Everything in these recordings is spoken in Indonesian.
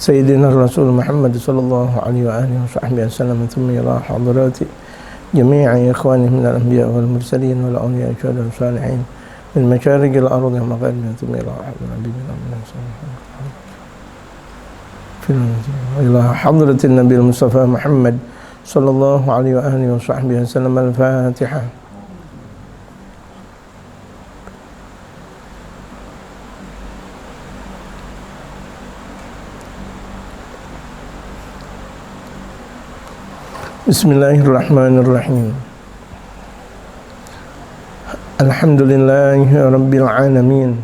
سيدنا الرسول محمد صلى الله عليه وآله وصحبه وسلم ثم إلى حضرات جميع إخوانه من الأنبياء والمرسلين والأولياء والشهداء والصالحين من مشارق الأرض ومغاربها ثم إلى نبينا محمد صلى الله عليه وسلم إلى حضرة النبي المصطفى محمد صلى الله عليه وآله وصحبه وسلم. الفاتحة. Bismillahirrahmanirrahim. Alhamdulillahi rabbil alamin.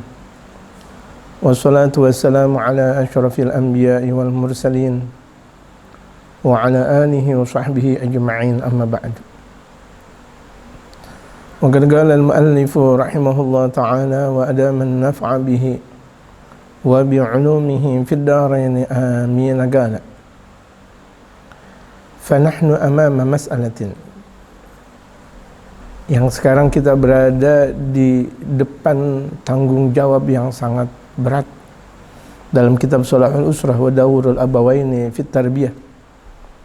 Wassalatu wassalamu ala asyrafil anbiya'i wal mursalin wa ala alihi wa sahbihi ajma'in, amma ba'du. Wa qad qala al-muallifu rahimahullah ta'ala wa adama an-naf'a bihi wa bi'ulumihi fid darain amin. Qala fanahnu amama mas'alatin. Yang sekarang kita berada di depan tanggung jawab yang sangat berat dalam kitab Shalahul Usrah wa Dawrul Abawaini fit Tarbiyah.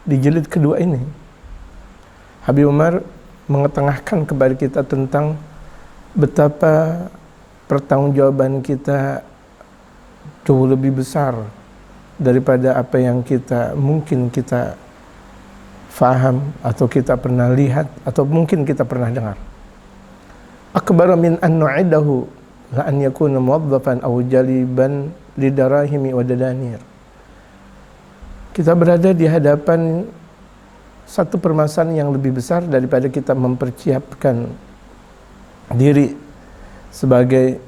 Di jilid kedua ini Habib Umar mengetengahkan kepada kita tentang betapa pertanggungjawaban kita jauh lebih besar daripada apa yang mungkin kita faham atau kita pernah lihat atau mungkin kita pernah dengar. Akbar min an nu'idahu la an yakuna muwaddafan aw jaliban lidarahimi wa dadanir. Kita berada di hadapan satu permasalahan yang lebih besar daripada kita mempersiapkan diri sebagai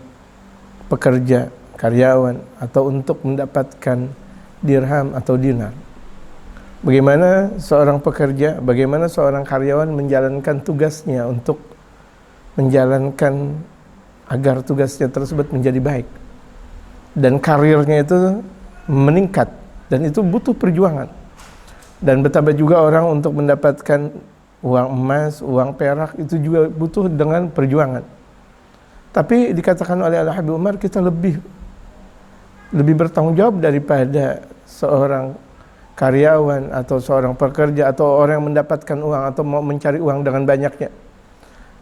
pekerja, karyawan, atau untuk mendapatkan dirham atau dinar. Bagaimana seorang pekerja, bagaimana seorang karyawan menjalankan tugasnya untuk menjalankan agar tugasnya tersebut menjadi baik dan karirnya itu meningkat, dan itu butuh perjuangan. Dan betapa juga orang untuk mendapatkan uang emas, uang perak itu juga butuh dengan perjuangan. Tapi dikatakan oleh Al-Habib Umar, kita lebih bertanggung jawab daripada seorang karyawan atau seorang pekerja atau orang yang mendapatkan uang atau mau mencari uang dengan banyaknya.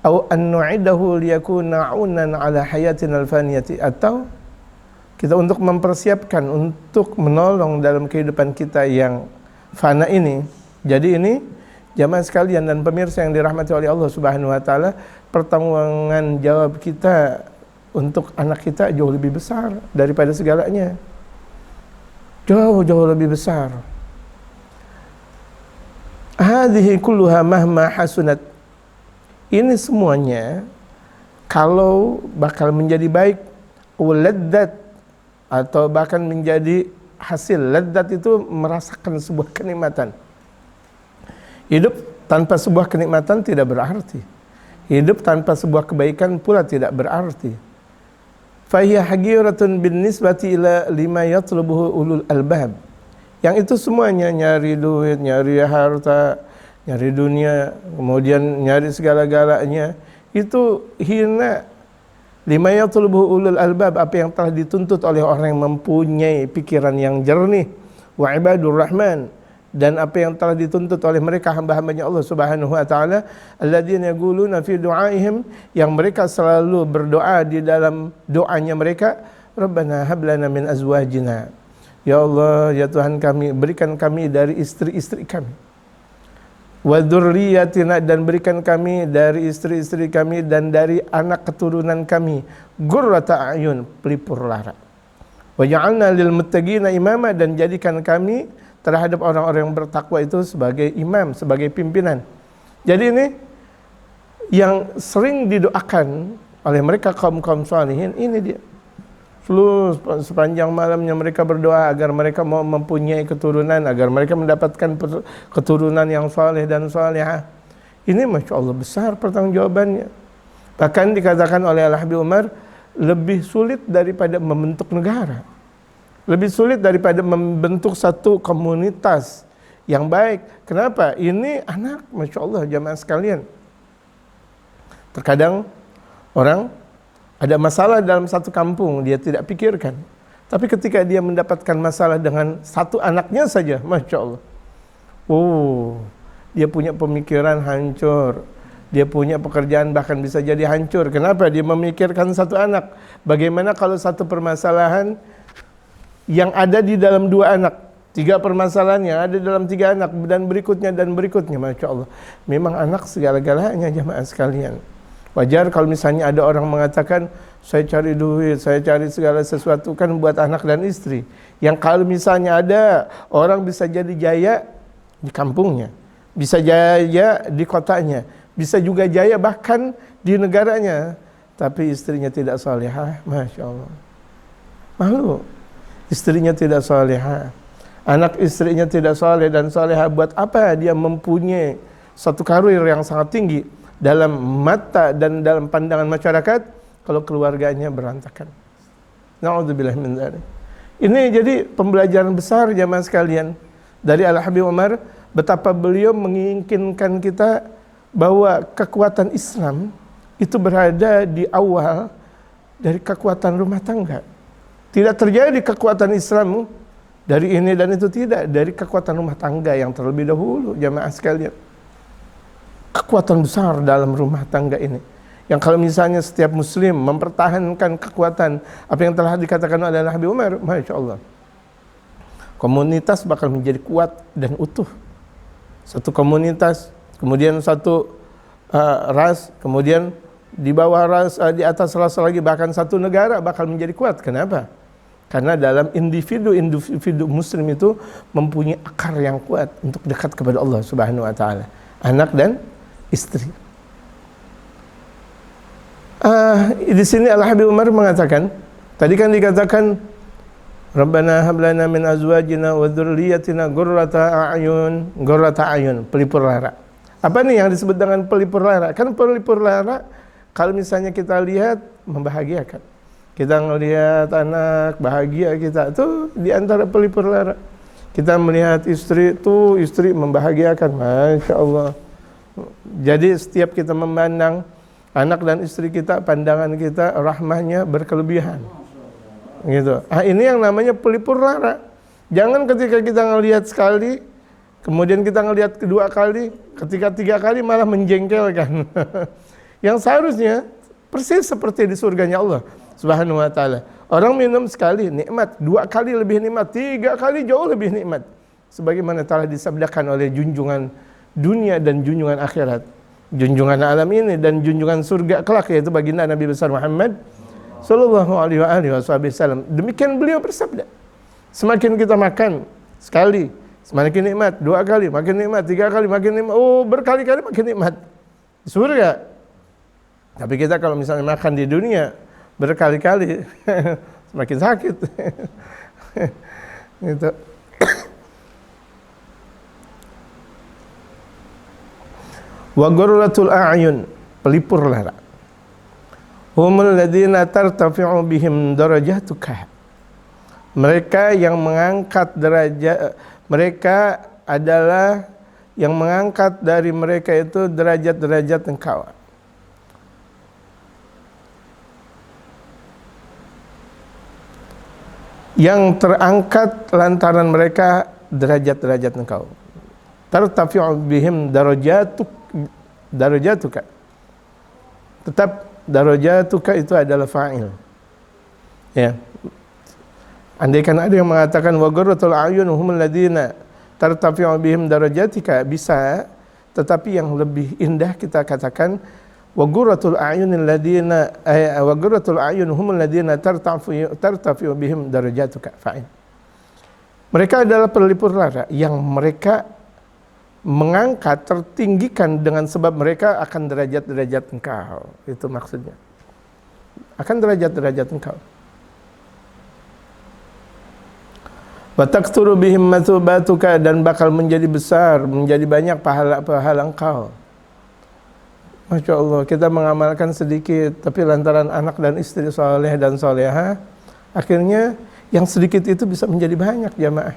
Au an nu'idahu liyakuna 'aunan 'ala hayatina al-faniyati, atau kita untuk mempersiapkan untuk menolong dalam kehidupan kita yang fana ini. Jadi ini jamaah sekalian dan pemirsa yang dirahmati oleh Allah Subhanahu wa taala, pertanggungan jawab kita untuk anak kita jauh lebih besar daripada segalanya. Jauh lebih besar. Hadhihi kulluha mahma hasunat. Ini semuanya kalau bakal menjadi baik, laddat, atau bahkan menjadi hasil. Laddat itu merasakan sebuah kenikmatan. Hidup tanpa sebuah kenikmatan tidak berarti. Hidup tanpa sebuah kebaikan pula tidak berarti. Fahiya hagiratun bin nisbati ila lima yatlubuhu ulul albab. Yang itu semuanya, nyari duit, nyari harta, nyari dunia, kemudian nyari segala-galanya, itu hina. Lima yatlubuhu ulul albab, apa yang telah dituntut oleh orang yang mempunyai pikiran yang jernih, wa ibadur rahman, dan apa yang telah dituntut oleh mereka hamba-hambanya Allah Subhanahu wa taala, alladzina yaquluna fi du'aihim, yang mereka selalu berdoa di dalam doanya mereka, Rabbana hab lana min azwajina, ya Allah, ya Tuhan kami, berikan kami dari istri-istri kami, wa dzurriyyatina, dan berikan kami dari istri-istri kami dan dari anak keturunan kami, qurrata a'yun, pelipur lara, wa ja'alna lil muttaqina imama, dan jadikan kami terhadap orang-orang yang bertakwa itu sebagai imam, sebagai pimpinan. Jadi ini yang sering didoakan oleh mereka kaum-kaum salihin, ini dia. Sepanjang malamnya mereka berdoa agar mereka mau mempunyai keturunan, agar mereka mendapatkan keturunan yang saleh dan salihah. Ini Masya Allah besar pertanggungjawabannya. Bahkan dikatakan oleh Al-Habib Umar, lebih sulit daripada membentuk negara, lebih sulit daripada membentuk satu komunitas yang baik. Kenapa? Ini anak, Masya Allah, jamaah sekalian. Terkadang orang ada masalah dalam satu kampung, dia tidak pikirkan. Tapi ketika dia mendapatkan masalah dengan satu anaknya saja, Masya Allah, dia punya pemikiran hancur, dia punya pekerjaan bahkan bisa jadi hancur. Kenapa? Dia memikirkan satu anak. Bagaimana kalau satu permasalahan yang ada di dalam dua anak, tiga permasalahan yang ada dalam tiga anak, dan berikutnya, Masya Allah. Memang anak segala-galanya, jamaah sekalian. Wajar kalau misalnya ada orang mengatakan, saya cari duit, saya cari segala sesuatu, kan buat anak dan istri. Yang kalau misalnya ada orang bisa jadi jaya di kampungnya, bisa jaya di kotanya, bisa juga jaya bahkan di negaranya, tapi istrinya tidak salihah, Masya Allah. Malu, istrinya tidak salihah, anak istrinya tidak saleh dan salihah. Buat apa dia mempunyai satu karir yang sangat tinggi dalam mata dan dalam pandangan masyarakat kalau keluarganya berantakan? Na'udzubillah min dzalik. Ini jadi pembelajaran besar jamaah sekalian dari Al-Habib Umar, betapa beliau menginginkan kita bahwa kekuatan Islam itu berada di awal dari kekuatan rumah tangga. Tidak terjadi kekuatan Islam dari ini dan itu, tidak, dari kekuatan rumah tangga yang terlebih dahulu jamaah sekalian. Kekuatan besar dalam rumah tangga ini, yang kalau misalnya setiap muslim mempertahankan kekuatan apa yang telah dikatakan oleh Habib Umar, Masya Allah, komunitas bakal menjadi kuat dan utuh. Satu komunitas, kemudian satu ras, kemudian di bawah ras, di atas ras lagi, bahkan satu negara bakal menjadi kuat. Kenapa? Karena dalam individu muslim itu mempunyai akar yang kuat untuk dekat kepada Allah Subhanahu wa taala, anak dan istri. Di sini Al-Habib Umar mengatakan, tadi kan dikatakan Rabbana hab lana min azwajina wa dzurriyyatina qurrata a'yun, pelipur lara. Apa nih yang disebut dengan pelipur lara? Kan pelipur lara kalau misalnya kita lihat membahagiakan. Kita ngelihat anak bahagia, kita tuh di antara pelipur lara. Kita melihat istri tuh, istri membahagiakan, Masya Allah. Jadi setiap kita memandang anak dan istri kita, pandangan kita rahmahnya berkelebihan. Gitu. Ini yang namanya pelipur lara. Jangan ketika kita ngelihat sekali, kemudian kita ngelihat kedua kali, ketika tiga kali malah menjengkelkan. Yang seharusnya persis seperti di surganya Allah Subhanahu wa taala. Orang minum sekali nikmat, dua kali lebih nikmat, tiga kali jauh lebih nikmat. Sebagaimana telah disabdakan oleh junjungan dunia dan junjungan akhirat, junjungan alam ini dan junjungan surga kelak, yaitu baginda Nabi besar Muhammad sallallahu alaihi wasallam. Demikian beliau bersabda, semakin kita makan sekali semakin nikmat, dua kali makin nikmat, tiga kali makin nikmat, berkali-kali makin nikmat surga. Tapi kita kalau misalnya makan di dunia berkali-kali semakin sakit. Gitu. Wa ghurratul a'yun, pelipur lara. Humul ladzina tartafi'u bihim darajatuka. Mereka yang mengangkat derajat, mereka adalah yang mengangkat dari mereka itu derajat-derajat engkau. Yang terangkat lantaran mereka derajat-derajat engkau. Tartafi'u bihim darajatuka. Tetap darajatuka itu adalah fa'il. Ya. Andaikan ada yang mengatakan wa ghurratul a'yun humul ladzina tartafi'u bihim darajatika, bisa, tetapi yang lebih indah kita katakan wa ghurratul a'yunil ladzina wa ghurratul a'yun humul ladzina tartafi'u bihim darajatuka, fa'il. Mereka adalah pelipur lara yang mereka mengangkat, tertinggikan dengan sebab mereka akan derajat-derajat engkau. Itu maksudnya. Akan derajat-derajat engkau. Wa takturu bihim matsubatuka, dan bakal menjadi besar, menjadi banyak pahala-pahala engkau. Masya Allah, kita mengamalkan sedikit, tapi lantaran anak dan istri saleh dan salehah, akhirnya yang sedikit itu bisa menjadi banyak jamaah.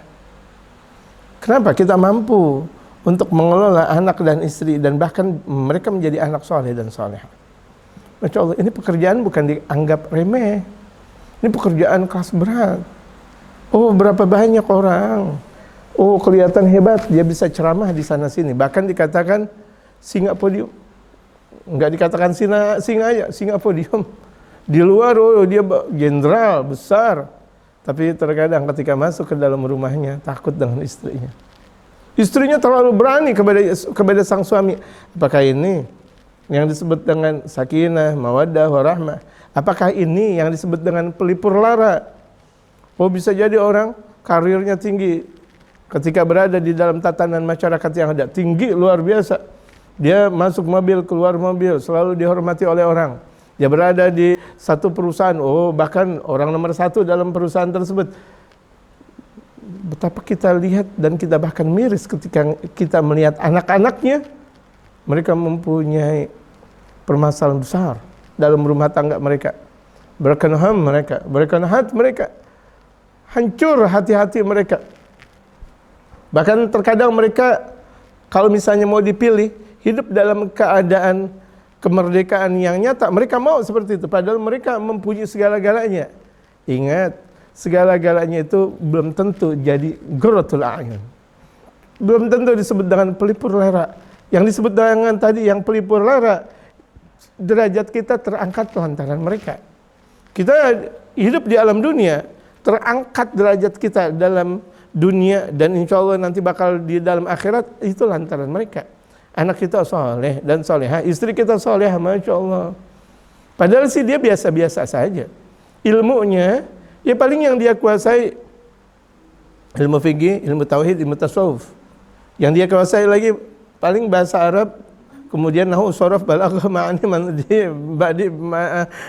Kenapa? Kita mampu untuk mengelola anak dan istri, dan bahkan mereka menjadi anak soleh dan solehah. Masya Allah, ini pekerjaan bukan dianggap remeh. Ini pekerjaan kelas berat. Oh, berapa banyak orang. Oh, kelihatan hebat, dia bisa ceramah di sana sini. Bahkan dikatakan singa podium. Enggak dikatakan singa aja, singa podium. Di luar, oh dia jenderal besar. Tapi terkadang ketika masuk ke dalam rumahnya, takut dengan istrinya. Istrinya terlalu berani kepada sang suami. Apakah ini yang disebut dengan sakinah, mawaddah, warahmah? Apakah ini yang disebut dengan pelipur lara? Oh, bisa jadi orang karirnya tinggi, ketika berada di dalam tatanan masyarakat yang ada, tinggi luar biasa. Dia masuk mobil, keluar mobil, selalu dihormati oleh orang. Dia berada di satu perusahaan, oh bahkan orang nomor 1 dalam perusahaan tersebut. Betapa kita lihat dan kita bahkan miris ketika kita melihat anak-anaknya, mereka mempunyai permasalahan besar dalam rumah tangga mereka. Berkanahat mereka, hancur hati-hati mereka. Bahkan terkadang mereka kalau misalnya mau dipilih, hidup dalam keadaan kemerdekaan yang nyata, mereka mau seperti itu, padahal mereka mempunyai segala-galanya. Ingat, segala-galanya itu belum tentu jadi ghurratul a'yun. Belum tentu disebut dengan pelipur lara. Yang disebut dengan tadi yang pelipur lara, derajat kita terangkat lantaran mereka. Kita hidup di alam dunia, terangkat derajat kita dalam dunia, dan insya Allah nanti bakal di dalam akhirat, itu lantaran mereka. Anak kita soleh dan solehah, istri kita solehah, Masya Allah. Padahal sih dia biasa-biasa saja. Ilmunya, ya paling yang dia kuasai ilmu fikih, ilmu tauhid, ilmu tasawuf. Yang dia kuasai lagi paling bahasa Arab, kemudian nahwu, shorof, balaghah, ma'ani,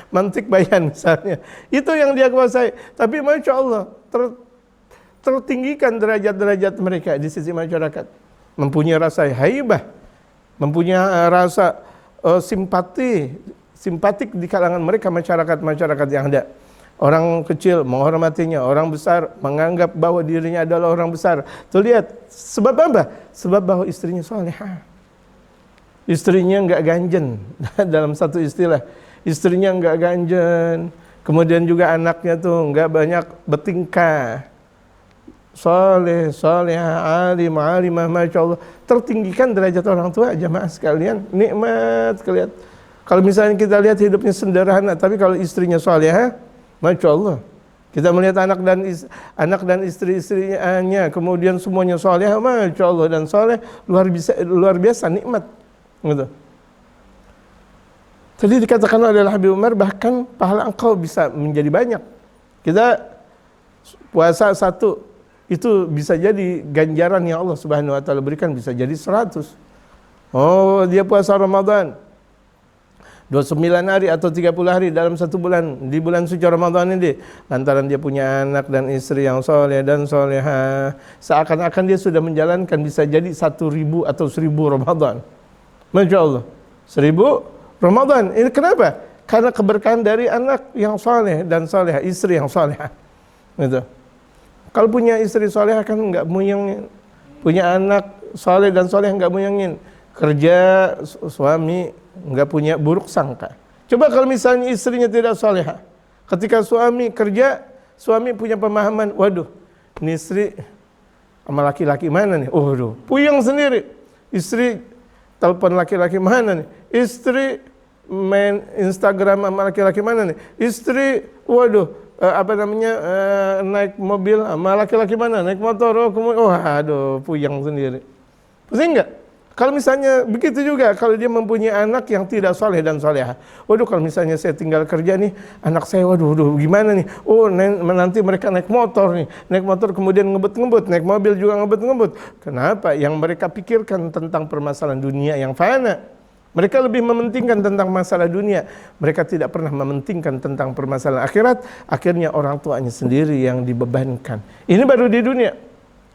mantik, bayan misalnya. Itu yang dia kuasai. Tapi Masya Allah, tertinggikan derajat-derajat mereka di sisi masyarakat. Mempunyai rasa haibah, mempunyai rasa simpatik di kalangan mereka, masyarakat yang ada. Orang kecil menghormatinya, orang besar menganggap bahwa dirinya adalah orang besar. Tuh lihat, sebab apa? Sebab bahwa istrinya salihah. Istrinya enggak ganjen, dalam satu istilah. Istrinya enggak ganjen. Kemudian juga anaknya tuh enggak banyak bertingkah. Saleh, salihah, alim, alimah, Masya Allah. Tertinggikan derajat orang tua, jamaah sekalian. Nikmat sekalian. Kalau misalnya kita lihat hidupnya sederhana, tapi kalau istrinya salihah, Masya Allah. Kita melihat anak dan istri-istrinya, kemudian semuanya salihah, Masya Allah, dan saleh, luar biasa nikmat. Gitu. Tadi dikatakan oleh Habib Umar, bahkan pahala engkau bisa menjadi banyak. Kita puasa 1 itu bisa jadi ganjaran yang Allah Subhanahu wa taala berikan, bisa jadi 100. Oh, dia puasa Ramadan 29 hari atau 30 hari dalam 1 bulan, di bulan suci Ramadan ini, lantaran dia punya anak dan istri yang soleh dan solehah, seakan-akan dia sudah menjalankan bisa jadi 1.000 atau 1.000 Ramadan. Masya Allah, 1.000 Ramadan. Ini kenapa? Karena keberkahan dari anak yang soleh dan solehah, istri yang solehah. Gitu. Kalau punya istri soleh kan nggak muyangin, punya anak soleh dan soleh nggak muyangin, kerja suami nggak punya buruk sangka. Coba kalau misalnya istrinya tidak solehah, ketika suami kerja, suami punya pemahaman, waduh, ini istri sama laki-laki mana nih? Waduh, puyeng sendiri. Istri telepon laki-laki mana nih? Istri main Instagram sama laki-laki mana nih? Istri, waduh, naik mobil sama laki-laki mana, naik motor, aduh, puyeng sendiri. Pusing nggak? Kalau misalnya begitu juga, kalau dia mempunyai anak yang tidak soleh dan solehah, waduh, kalau misalnya saya tinggal kerja nih, anak saya, waduh, gimana nih? Oh, nanti mereka naik motor nih, naik motor kemudian ngebut-ngebut, naik mobil juga ngebut-ngebut. Kenapa? Yang mereka pikirkan tentang permasalahan dunia yang fana. Mereka lebih mementingkan tentang masalah dunia. Mereka tidak pernah mementingkan tentang permasalahan akhirat. Akhirnya orang tuanya sendiri yang dibebankan. Ini baru di dunia.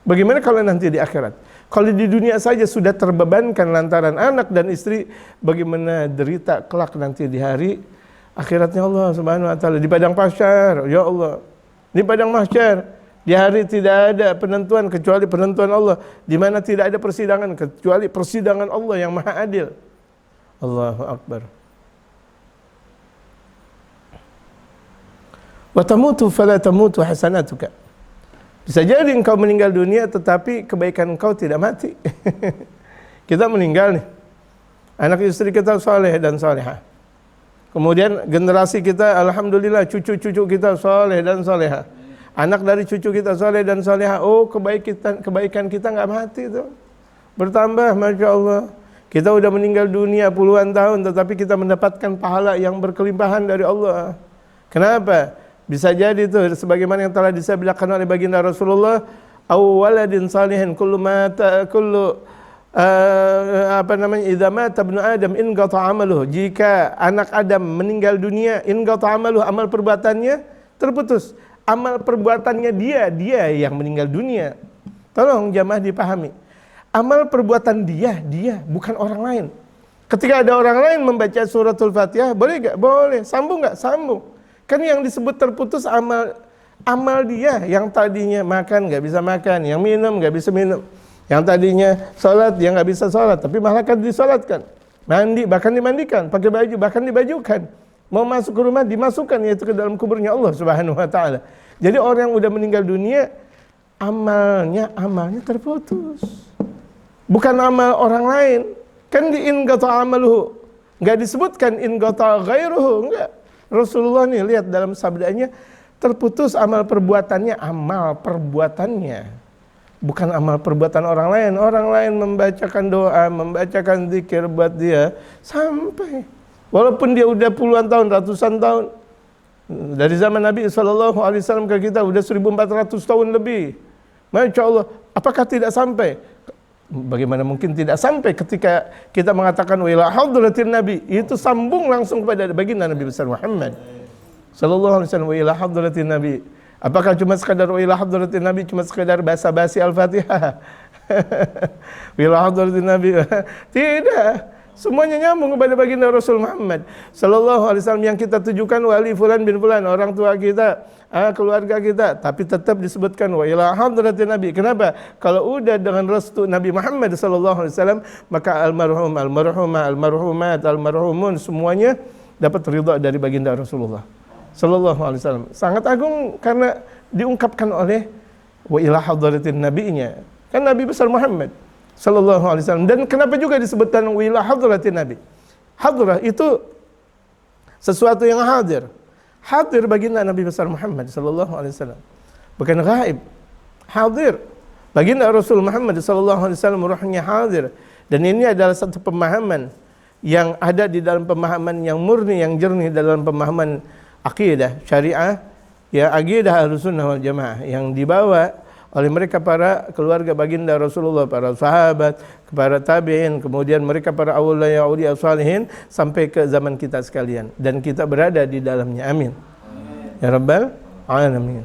Bagaimana kalau nanti di akhirat? Kalau di dunia saja sudah terbebankan lantaran anak dan istri, bagaimana derita kelak nanti di hari akhiratnya Allah Subhanahu wa taala di padang mahsyar. Ya Allah, di padang mahsyar, di hari tidak ada penentuan kecuali penentuan Allah, di mana tidak ada persidangan kecuali persidangan Allah yang Maha Adil. Allahu Akbar. Wa tamutu fala tamutu hasanatuka. Bisa jadi engkau meninggal dunia tetapi kebaikan engkau tidak mati. Kita meninggal nih, anak istri kita soleh dan solehah. Kemudian generasi kita, alhamdulillah, cucu-cucu kita soleh dan solehah. Anak dari cucu kita soleh dan solehah. Oh, kebaikan kita nggak mati tuh, bertambah, masya Allah. Kita udah meninggal dunia puluhan tahun, tetapi kita mendapatkan pahala yang berkelimpahan dari Allah. Kenapa? Bisa jadi itu sebagaimana yang telah disabdakan oleh baginda Rasulullah, awaladin salihin kullu idza mata ibnu Adam in qata amaluhu. Jika anak Adam meninggal dunia, in qata amaluhu, amal perbuatannya terputus. Amal perbuatannya dia yang meninggal dunia. Tolong jamaah dipahami. Amal perbuatan dia, bukan orang lain. Ketika ada orang lain membaca suratul Fatihah, boleh enggak? Boleh. Sambung enggak? Sambung. Kan yang disebut terputus amal dia, yang tadinya makan nggak bisa makan, yang minum nggak bisa minum, yang tadinya sholat yang nggak bisa sholat, tapi malah kan disolatkan, mandi bahkan dimandikan, pakai baju bahkan dibajukan, mau masuk ke rumah dimasukkan, yaitu ke dalam kuburnya Allah Subhanahu Wa Taala. Jadi orang yang udah meninggal dunia amalnya terputus, bukan amal orang lain. Kan di in qata amaluhu, nggak disebutkan in qata ghairuhu, enggak. Rasulullah nih lihat dalam sabdanya, terputus amal perbuatannya, bukan amal perbuatan orang lain. Orang lain membacakan doa, membacakan zikir buat dia sampai, walaupun dia udah puluhan tahun, ratusan tahun, dari zaman Nabi SAW ke kita udah 1400 tahun lebih, masya Allah, apakah tidak sampai? Bagaimana mungkin tidak sampai ketika kita mengatakan wa ila hadratin Nabi, itu sambung langsung kepada baginda Nabi besar Muhammad sallallahu alaihi wasallam, wa ila hadratin Nabi. Apakah cuma sekadar wa ila hadratin Nabi, cuma sekadar basa-basi Al-Fatihah? Wa ila hadratin Nabi. Tidak. Semuanya nyambung kepada baginda Rasul Muhammad sallallahu alaihi wasallam, yang kita tujukan wali fulan bin fulan, orang tua kita, keluarga kita, tapi tetap disebutkan wa ila hadratin Nabi. Kenapa? Kalau udah dengan restu Nabi Muhammad sallallahu alaihi wasallam, maka almarhum, almarhumah, almarhumat, almarhumun semuanya dapat ridha dari baginda Rasulullah sallallahu alaihi wasallam. Sangat agung karena diungkapkan oleh wa ila hadratin nabinya, kan Nabi besar Muhammad sallallahu alaihi wasallam. Dan kenapa juga disebutkan wa ila hadratin Nabi? Hadrah itu sesuatu yang hadir. Hadir baginda Nabi besar Muhammad sallallahu alaihi wasallam, bukan gaib. Hadir. Baginda Rasul Muhammad sallallahu alaihi wasallam ruhnya hadir. Dan ini adalah satu pemahaman yang ada di dalam pemahaman yang murni, yang jernih dalam pemahaman akidah syariah, ya akidah Ahlussunnah wal Jamaah, yang dibawa oleh mereka para keluarga baginda Rasulullah, para sahabat, para tabi'in, kemudian mereka para awliya salihin sampai ke zaman kita sekalian, dan kita berada di dalamnya. Amin. Ya Rabbal Alamin.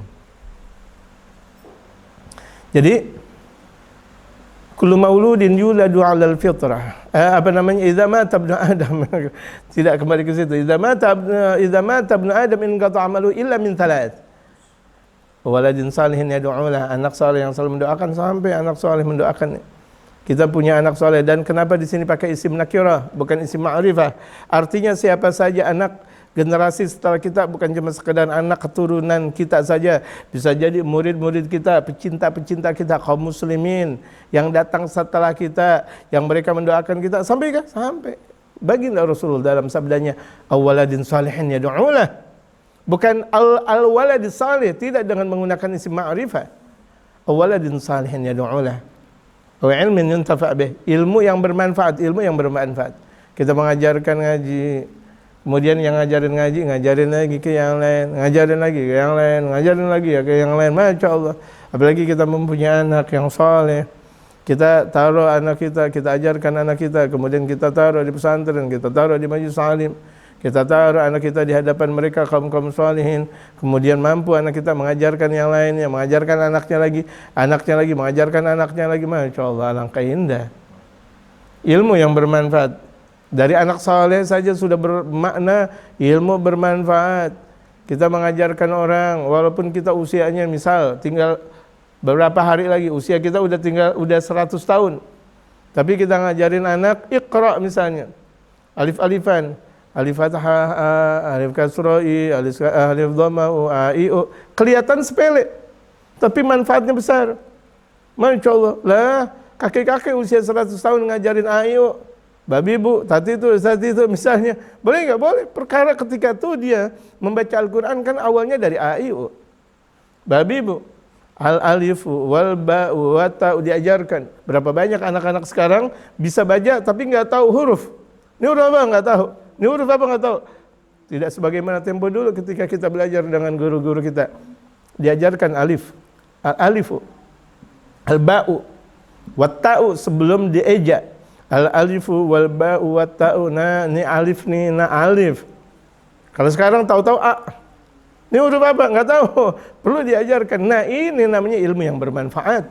Jadi kullu mauludin yuladu 'alal fitrah. Idza mata ibnu Adam. Tidak kembali ke situ. Idza mata ibnu Adam in qata 'amalu illa min thalath. Waladin salihin yad'ulah, anak saleh yang selalu mendoakan, sampai anak saleh mendoakan. Kita punya anak saleh. Dan kenapa di sini pakai isim nakirah bukan isim ma'rifah? Artinya siapa saja anak generasi setelah kita, bukan cuma sekedar anak keturunan kita saja, bisa jadi murid-murid kita, pecinta-pecinta kita, kaum muslimin yang datang setelah kita, yang mereka mendoakan kita, sampai kan? Sampai. Baginda Rasulullah dalam sabdanya, awaladin salihin yad'ulah. Bukan al-waladi salih, tidak dengan menggunakan isim ma'rifah. Awaladin salihin yad'ulah. Wa ilmin yuntafa' bih. Ilmu yang bermanfaat, Kita mengajarkan ngaji, kemudian yang ngajarin ngaji, ngajarin lagi ke yang lain, ngajarin lagi ke yang lain, ngajarin lagi ya ke yang lain. Masya Allah. Apalagi kita mempunyai anak yang saleh, kita taruh anak kita ajarkan anak kita, kemudian kita taruh di pesantren, kita taruh di majelis alim, kita taruh anak kita di hadapan mereka kaum-kaum salihin, kemudian mampu anak kita mengajarkan yang lainnya, mengajarkan anaknya lagi, mengajarkan anaknya lagi. Masya Allah, alangkah indah ilmu yang bermanfaat. Dari anak saleh saja sudah bermakna ilmu bermanfaat. Kita mengajarkan orang, walaupun kita usianya misal tinggal beberapa hari lagi, usia kita udah 100 tahun, tapi kita ngajarin anak iqra misalnya, alif-alifan, alif fathah, alif kasra, alif dhamma, a, i, u. Kelihatan sepele, tapi manfaatnya besar. Masya Allah. Lah, kakek-kakek usia 100 tahun ngajarin ayo, babi bu, tadi itu misalnya. Boleh nggak? Boleh. Perkara ketika itu dia membaca Al-Quran kan awalnya dari ayo, babi bu, al-alifu, wal ba'u, wa ta'u diajarkan. Berapa banyak anak-anak sekarang bisa baca tapi nggak tahu huruf. Ini huruf apa? Nggak tahu. Ini huruf apa? Nggak tahu. Tidak sebagaimana tempo dulu ketika kita belajar dengan guru-guru kita. Diajarkan alif, al-alifu, al-ba'u, wa ta'u sebelum dieja. Al-alifu, wal ba'u, wa ta'u. Nah, ini alif nih, nah alif. Kalau sekarang tahu-tahu A. Ini huruf apa? Nggak tahu. Perlu diajarkan. Nah, ini namanya ilmu yang bermanfaat.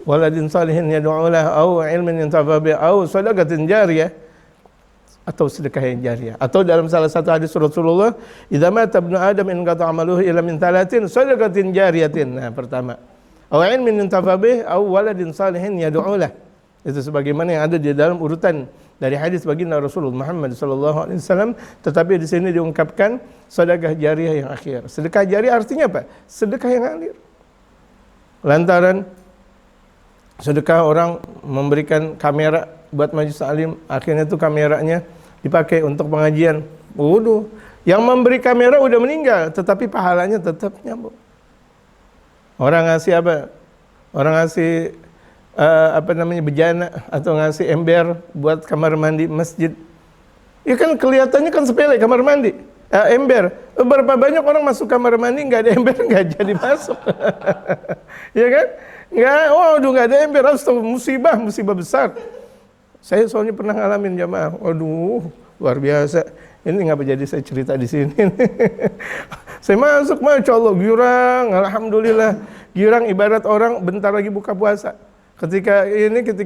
Waladin salihin yad'ulah, au ilmin yantafa bihi, au sadaqatin jariyah, atau sedekah yang jariyah. Atau dalam salah satu hadis Rasulullah, idza mata ibnu adam in qata amaluhu illa min talatin sadaqatin jariyatin. Nah, pertama. Au ilmin yantafa bihi, au waladin salihin yad'ulah. Itu sebagaimana yang ada di dalam urutan dari hadis baginda Rasulullah Muhammad SAW, tetapi di sini diungkapkan sedekah jariah yang akhir. Sedekah jariah artinya apa? Sedekah yang akhir. Lantaran sedekah orang memberikan kamera buat majelis alim, akhirnya itu kameranya dipakai untuk pengajian. Waduh, yang memberi kamera udah meninggal, tetapi pahalanya tetap nyambung. Orang ngasih apa? Orang ngasih bejana atau ngasih ember buat kamar mandi masjid. Ya kan kelihatannya kan sepele kamar mandi, ember. Berapa banyak orang masuk kamar mandi nggak ada ember, nggak jadi masuk. Ya kan? Nggak ada ember. Astagfirullah, musibah besar. Saya soalnya pernah ngalamin jamaah. Waduh, luar biasa. Ini ngapa jadi saya cerita di sini? Saya masuk, masya Allah, girang, alhamdulillah. Girang ibarat orang bentar lagi buka puasa. Ketika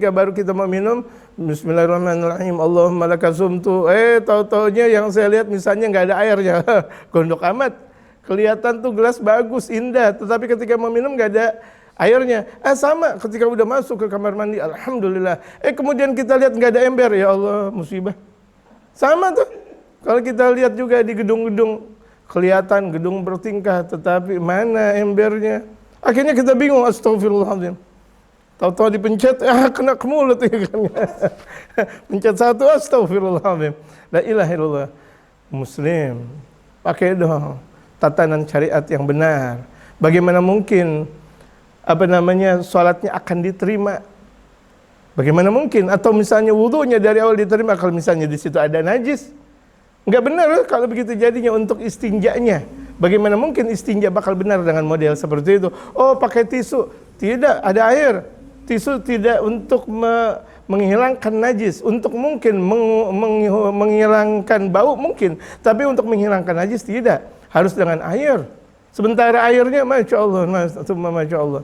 baru kita mau minum, Bismillahirrahmanirrahim, Allahumma lakasumtu. Tahu-taunya yang saya lihat misalnya nggak ada airnya, gondok amat. Kelihatan tuh gelas bagus, indah, tetapi ketika mau minum nggak ada airnya. Sama ketika udah masuk ke kamar mandi, alhamdulillah. Kemudian kita lihat nggak ada ember, ya Allah, musibah. Sama tuh. Kalau kita lihat juga di gedung-gedung, kelihatan gedung bertingkah, tetapi mana embernya? Akhirnya kita bingung, astagfirullahaladzim. Tahu-tahu dipencet, kena ke mulut ya kan. Pencet satu, astagfirullahaladzim. La ilaha illallah. Muslim, pakai dong tatanan syariat yang benar. Bagaimana mungkin sholatnya akan diterima? Bagaimana mungkin? Atau misalnya wudunya dari awal diterima kalau misalnya di situ ada najis? Enggak benar kalau begitu jadinya untuk istinjanya. Bagaimana mungkin istinja bakal benar dengan model seperti itu? Oh, pakai tisu. Tidak, ada air. Tisu tidak untuk menghilangkan najis, untuk mungkin menghilangkan bau mungkin, tapi untuk menghilangkan najis tidak, harus dengan air. Sementara airnya, masya Allah, masya Allah.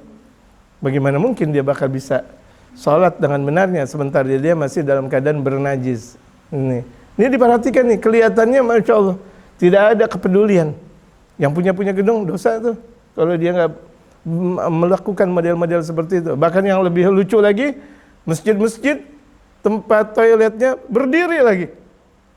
Bagaimana mungkin dia bakal bisa sholat dengan benarnya sementara dia masih dalam keadaan bernajis? Ini diperhatikan nih, kelihatannya masya Allah tidak ada kepedulian. Yang punya gedung dosa tuh kalau dia nggak melakukan model-model seperti itu. Bahkan yang lebih lucu lagi, masjid-masjid tempat toiletnya berdiri lagi,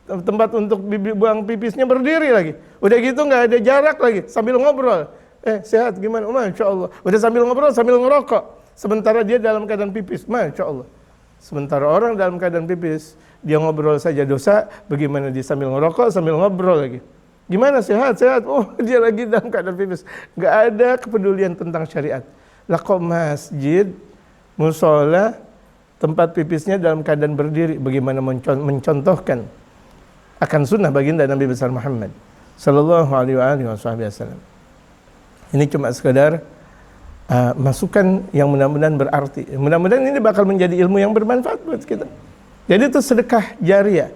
tempat untuk buang pipisnya berdiri lagi. Udah gitu nggak ada jarak lagi, sambil ngobrol. Sehat gimana? Masya Allah. Udah sambil ngobrol sambil ngerokok, sementara dia dalam keadaan pipis. Masya Allah. Sementara orang dalam keadaan pipis, dia ngobrol saja dosa, bagaimana dia sambil ngerokok sambil ngobrol lagi? Gimana sehat? Oh, dia lagi dalam keadaan pipis. Nggak ada kepedulian tentang syariat. Lah kok masjid, musola, tempat pipisnya dalam keadaan berdiri, bagaimana mencontohkan akan sunnah baginda Nabi besar Muhammad sallallahu alaihi wasallam. Ini cuma sekedar masukan yang mudah-mudahan berarti. Mudah-mudahan ini bakal menjadi ilmu yang bermanfaat buat kita. Jadi itu sedekah jariah.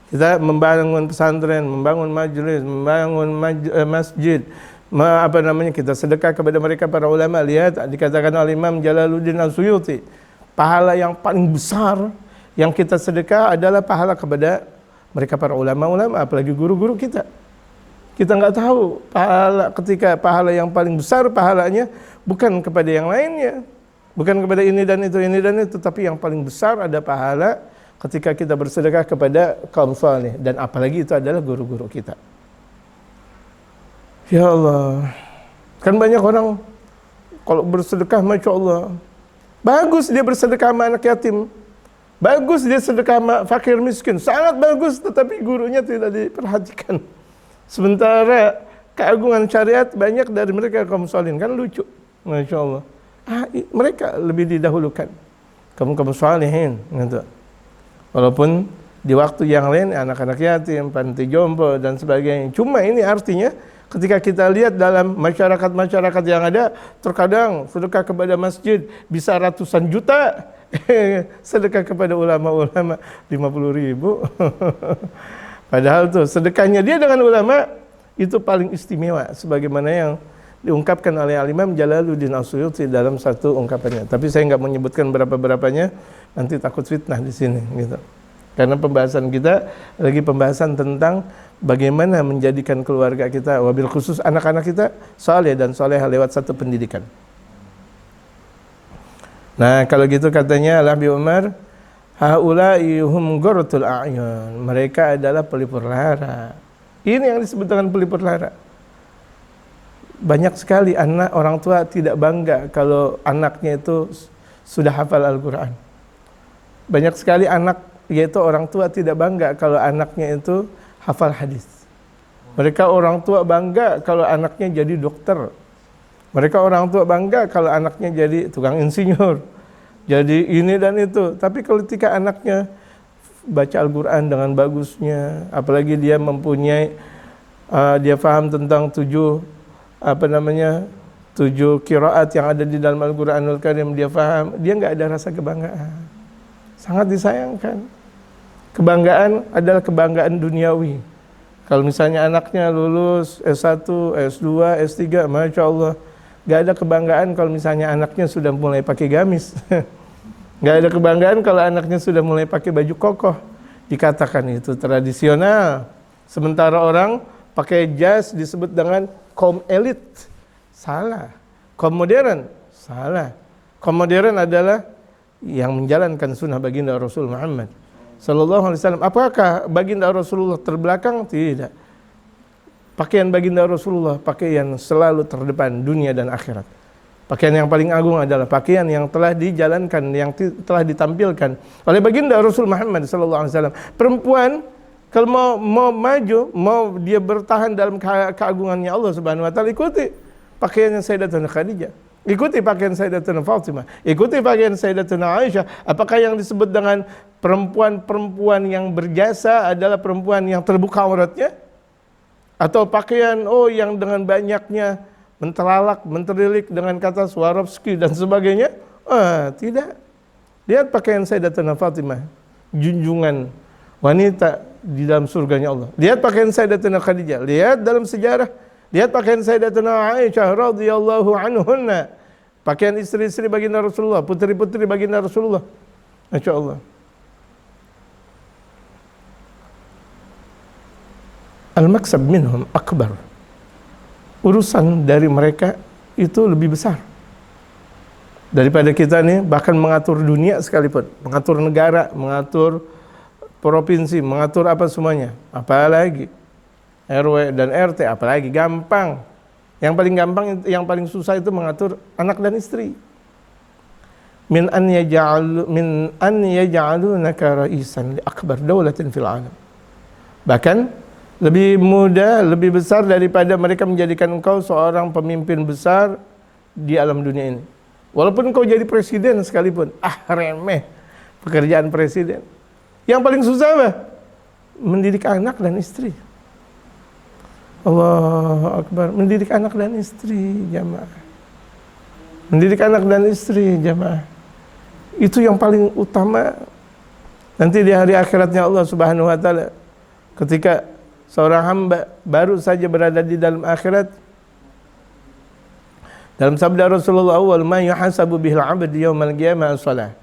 Kita membangun pesantren, membangun majelis, membangun masjid, kita sedekah kepada mereka para ulama. Lihat dikatakan oleh Imam Jalaluddin As-Suyuti, pahala yang paling besar yang kita sedekah adalah pahala kepada mereka para ulama-ulama, apalagi guru-guru kita. Kita nggak tahu ketika pahala yang paling besar pahalanya bukan kepada yang lainnya, bukan kepada ini dan itu, tapi yang paling besar ada pahala ketika kita bersedekah kepada kaum saleh, dan apalagi itu adalah guru-guru kita. Ya Allah, kan banyak orang kalau bersedekah, Masya Allah, bagus dia bersedekah sama anak yatim, bagus dia sedekah sama fakir miskin, sangat bagus, tetapi gurunya tidak diperhatikan. Sementara keagungan syariat banyak dari mereka kaum salin, kan lucu, Masya Allah. Mereka lebih didahulukan, kaum salihin, gitu. Walaupun di waktu yang lain anak-anak yatim, panti jompo dan sebagainya. Cuma ini artinya ketika kita lihat dalam masyarakat-masyarakat yang ada, terkadang sedekah kepada masjid bisa ratusan juta, sedekah kepada ulama-ulama 50.000. Padahal tuh sedekahnya dia dengan ulama itu paling istimewa, sebagaimana yang diungkapkan oleh Al-Imam Jalaluddin As-Suyuti dalam satu ungkapannya. Tapi saya nggak menyebutkan berapa-berapanya, nanti takut fitnah di sini, gitu. Karena pembahasan kita lagi pembahasan tentang bagaimana menjadikan keluarga kita, wabil khusus anak-anak kita, saleh dan salehah lewat satu pendidikan. Nah, kalau gitu katanya Al-Habib Umar, haula'i hum ghurratul a'yun. Mereka adalah pelipur lara. Ini yang disebut dengan pelipur lara. Banyak sekali anak orang tua tidak bangga kalau anaknya itu sudah hafal Al-Quran. Banyak sekali anak, yaitu orang tua tidak bangga kalau anaknya itu hafal hadis. Mereka orang tua bangga kalau anaknya jadi dokter. Mereka orang tua bangga kalau anaknya jadi tukang insinyur, jadi ini dan itu. Tapi kalau ketika anaknya baca Al-Quran dengan bagusnya, apalagi dia mempunyai dia paham tentang 7 qiraat yang ada di dalam Al-Quranul Karim, dia paham, dia nggak ada rasa kebanggaan. Sangat disayangkan. Kebanggaan adalah kebanggaan duniawi. Kalau misalnya anaknya lulus S1, S2, S3, Masya Allah. Nggak ada kebanggaan kalau misalnya anaknya sudah mulai pakai gamis. Nggak ada kebanggaan kalau anaknya sudah mulai pakai baju kokoh. Dikatakan itu tradisional. Sementara orang pakai jas disebut dengan kaum elit. Salah. Kaum modern. Salah. Kaum modern adalah yang menjalankan sunnah baginda Rasul Muhammad Sallallahu Alaihi Wasallam. Apakah baginda Rasulullah terbelakang? Tidak. Pakaian baginda Rasulullah pakaian selalu terdepan dunia dan akhirat. Pakaian yang paling agung adalah pakaian yang telah dijalankan, yang telah ditampilkan oleh baginda Rasul Muhammad Sallallahu Alaihi Wasallam. Perempuan kalau mau maju, mau dia bertahan dalam keagungannya Allah Subhanahu Wa Taala, ikuti pakaiannya Sayyidatuna Khadijah, ikuti pakaian Sayyidatuna Fatimah, ikuti pakaian Sayyidatuna Aisyah. Apakah yang disebut dengan perempuan-perempuan yang berjasa adalah perempuan yang terbuka auratnya? Atau pakaian yang dengan banyaknya menteralak, menterilik dengan kata Swarovski dan sebagainya? Tidak. Lihat pakaian Sayyidatuna Fatimah, junjungan wanita di dalam surganya Allah. Lihat pakaian Sayyidatuna Khadijah, lihat dalam sejarah. Lihat pakaian Sayyidatuna Aisyah radhiyallahu anhunna, pakaian istri-istri baginda Rasulullah, putri-putri baginda Rasulullah. Masya Allah. Al-maksab minhum akbar. Urusan dari mereka itu lebih besar daripada kita nih, bahkan mengatur dunia sekalipun, mengatur negara, mengatur provinsi, mengatur apa semuanya. Apalagi RW dan RT, apalagi gampang. Yang paling gampang, yang paling susah itu mengatur anak dan istri. Min an yaj'alunaka ra'isan li akbar daulatin fil alam. Bahkan lebih mudah, lebih besar daripada mereka menjadikan engkau seorang pemimpin besar di alam dunia ini. Walaupun engkau jadi presiden sekalipun, remeh pekerjaan presiden. Yang paling susah apa? Mendidik anak dan istri. Allahu Akbar. Mendidik anak dan istri, jamaah. Mendidik anak dan istri, jamaah. Itu yang paling utama. Nanti di hari akhiratnya Allah Subhanahu Wa Taala, ketika seorang hamba baru saja berada di dalam akhirat, dalam sabda Rasulullah, awal ma yuhasabu bihil abd yaumal qiyamah as-salah.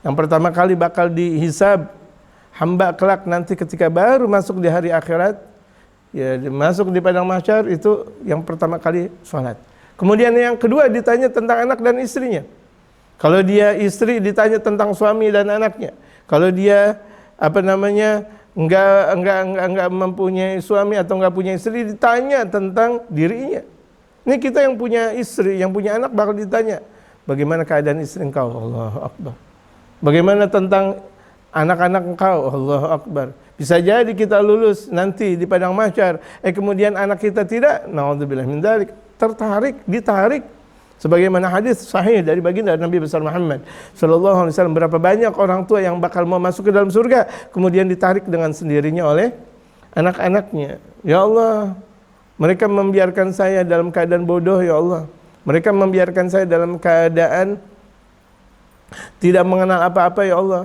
Yang pertama kali bakal dihisab hamba kelak nanti ketika baru masuk di hari akhirat, ya masuk di padang mahsyar, itu yang pertama kali salat. Kemudian yang kedua ditanya tentang anak dan istrinya. Kalau dia istri ditanya tentang suami dan anaknya. Kalau dia enggak mempunyai suami atau enggak punya istri, ditanya tentang dirinya. Ini kita yang punya istri, yang punya anak bakal ditanya, bagaimana keadaan istri engkau? Allahu Akbar. Bagaimana tentang anak-anak engkau? Allahu Akbar. Bisa jadi kita lulus nanti di padang mahsyar, kemudian anak kita tidak, naudzubillah min dzalik, ditarik. Sebagaimana hadis sahih dari baginda Nabi besar Muhammad sallallahu alaihi wasallam, berapa banyak orang tua yang bakal mau masuk ke dalam surga kemudian ditarik dengan sendirinya oleh anak-anaknya. Ya Allah, mereka membiarkan saya dalam keadaan bodoh, ya Allah. Mereka membiarkan saya dalam keadaan tidak mengenal apa-apa, ya Allah.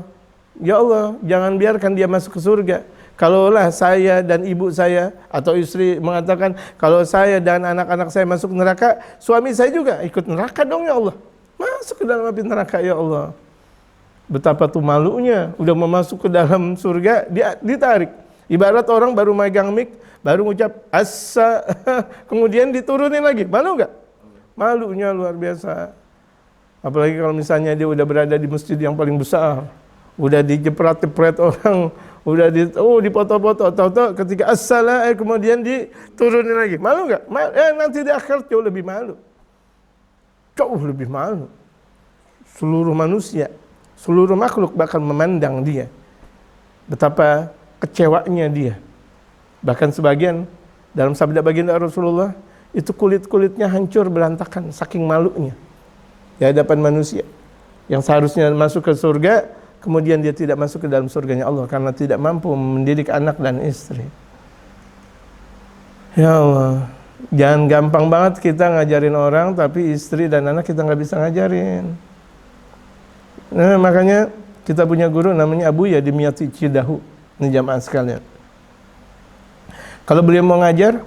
Ya Allah, jangan biarkan dia masuk ke surga. Kalaulah saya dan ibu saya atau istri mengatakan, kalau saya dan anak-anak saya masuk neraka, suami saya juga ikut neraka dong, ya Allah. Masuk ke dalam api neraka, ya Allah. Betapa tuh malunya, udah mau masuk ke dalam surga, dia ditarik. Ibarat orang baru megang mic, baru ngucap assa, kemudian diturunin lagi. Malu nggak? Malunya luar biasa. Apalagi kalau misalnya dia udah berada di masjid yang paling besar, udah dijepret-jepret orang, udah dipoto-foto, tahu-tahu ketika as-salah kemudian diturunin lagi. Malu nggak? Nanti di akhir jauh lebih malu. Jauh lebih malu. Seluruh manusia, seluruh makhluk bakal memandang dia. Betapa kecewanya dia. Bahkan sebagian dalam sabda baginda Rasulullah, itu kulit-kulitnya hancur berantakan saking malunya di hadapan manusia. Yang seharusnya masuk ke surga, kemudian dia tidak masuk ke dalam surganya Allah karena tidak mampu mendidik anak dan istri. Ya Allah, jangan gampang banget kita ngajarin orang, tapi istri dan anak kita nggak bisa ngajarin. Nah, makanya kita punya guru namanya Abu Yadimiyati Cidahu. Ini jamaah sekalian. Kalau beliau mau ngajar,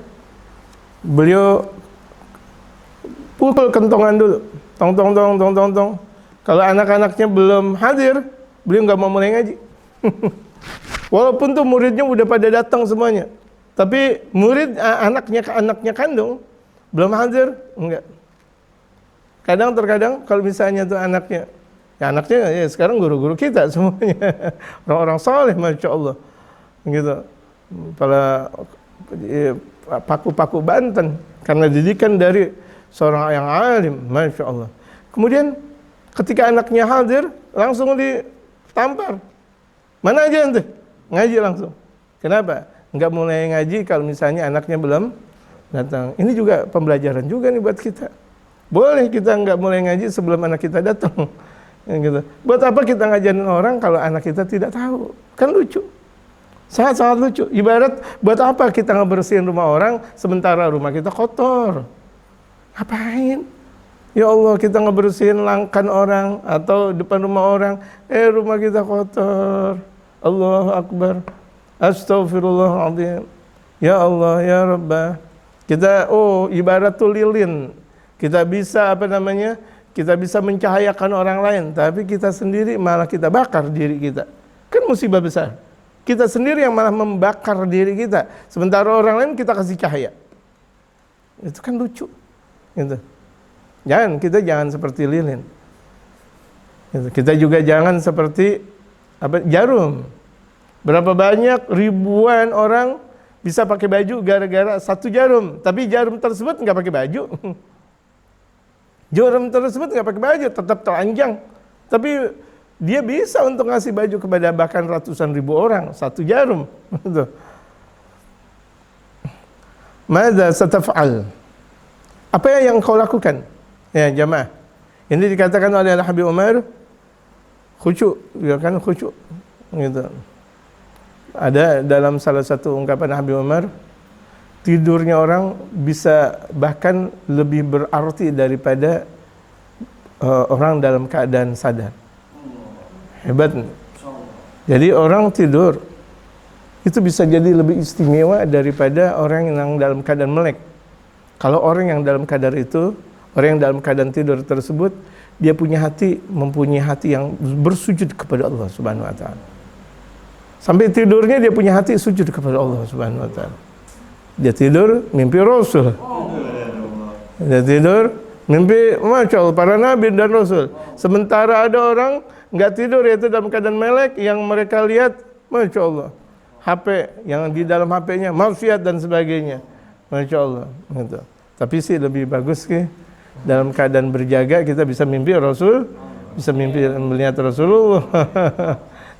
beliau pukul kentongan dulu. Tong. Kalau anak-anaknya belum hadir, beliau nggak mau mulai ngaji. Walaupun tuh muridnya udah pada datang semuanya, tapi murid anaknya kandung belum hadir, enggak. Terkadang kalau misalnya tuh anaknya ya sekarang guru-guru kita semuanya orang-orang saleh, masya Allah, gitu. Para paku-paku Banten karena didikan dari seorang yang alim, masya Allah. Kemudian ketika anaknya hadir, langsung ditampar. Mana aja ente? Ngaji langsung. Kenapa? Enggak mulai ngaji kalau misalnya anaknya belum datang. Ini juga pembelajaran juga nih buat kita. Boleh kita enggak mulai ngaji sebelum anak kita datang. Gitu. Buat apa kita ngajarin orang kalau anak kita tidak tahu? Kan lucu. Sangat-sangat lucu. Ibarat buat apa kita ngebersihin rumah orang sementara rumah kita kotor? Ngapain? Ya Allah, kita ngebersihin langkan orang atau depan rumah orang, rumah kita kotor. Allahu Akbar. Astaghfirullahaladzim. Ya Allah, ya Rabbah. Kita ibarat tuh lilin. Kita bisa kita bisa mencahayakan orang lain, tapi kita sendiri malah kita bakar diri kita. Kan musibah besar. Kita sendiri yang malah membakar diri kita, sementara orang lain kita kasih cahaya. Itu kan lucu. Gitu. Kita jangan seperti lilin. Gitu. Kita juga jangan seperti jarum. Berapa banyak ribuan orang bisa pakai baju gara-gara satu jarum, tapi jarum tersebut nggak pakai baju. Jarum tersebut nggak pakai baju, tetap telanjang. Tapi dia bisa untuk ngasih baju kepada bahkan ratusan ribu orang, satu jarum. Madza sataf'al? Apa yang kau lakukan? Ya jamaah. Ini dikatakan oleh Habib Umar, khusyuk, ya kan khusyuk. Gitu. Ada dalam salah satu ungkapan Habib Umar, tidurnya orang bisa bahkan lebih berarti daripada orang dalam keadaan sadar. Hebat. Jadi orang tidur itu bisa jadi lebih istimewa daripada orang yang dalam keadaan melek. Kalau orang yang dalam keadaan orang yang dalam keadaan tidur tersebut, dia mempunyai hati yang bersujud kepada Allah Subhanahu wa taala. Sampai tidurnya dia punya hati sujud kepada Allah Subhanahu wa taala. Dia tidur mimpi Rasul. Dia tidur mimpi Masya Allah para nabi dan Rasul. Sementara ada orang nggak tidur, yaitu dalam keadaan melek, yang mereka lihat Masya Allah HP, yang di dalam HP-nya maksiat dan sebagainya. Masya Allah. Gitu. Tapi sih lebih bagus ke dalam keadaan berjaga kita bisa mimpi Rasul, bisa mimpi melihat Rasulullah.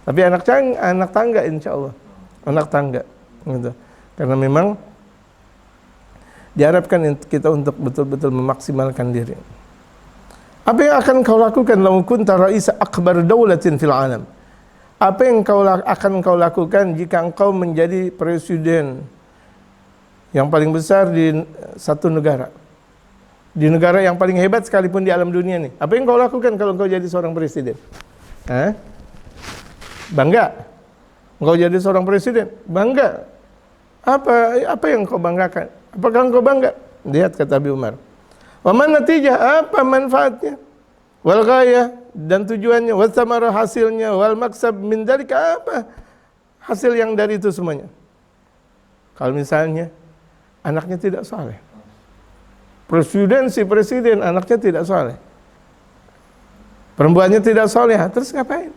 Tapi anak tangga insya Allah, anak tangga. Gitu. Karena memang diharapkan kita untuk betul-betul memaksimalkan diri. Apa yang akan kau lakukan law kunta ra'isa akbar daulatin fil alam? Apa yang akan kau lakukan jika engkau menjadi presiden yang paling besar di satu negara? Di negara yang paling hebat sekalipun di alam dunia nih. Apa yang kau lakukan kalau engkau jadi seorang presiden? Bangga? Engkau jadi seorang presiden? Bangga? Apa yang kau banggakan? Apakah engkau bangga? Lihat kata Abi Umar. Wa man natijah, apa manfaatnya? Wal ghayah, dan tujuannya, wal thamarah, hasilnya, wal maksab min dzalika, apa hasil yang dari itu semuanya? Kalau misalnya anaknya tidak saleh, presiden anaknya tidak saleh, perempuannya tidak saleh, terus ngapain?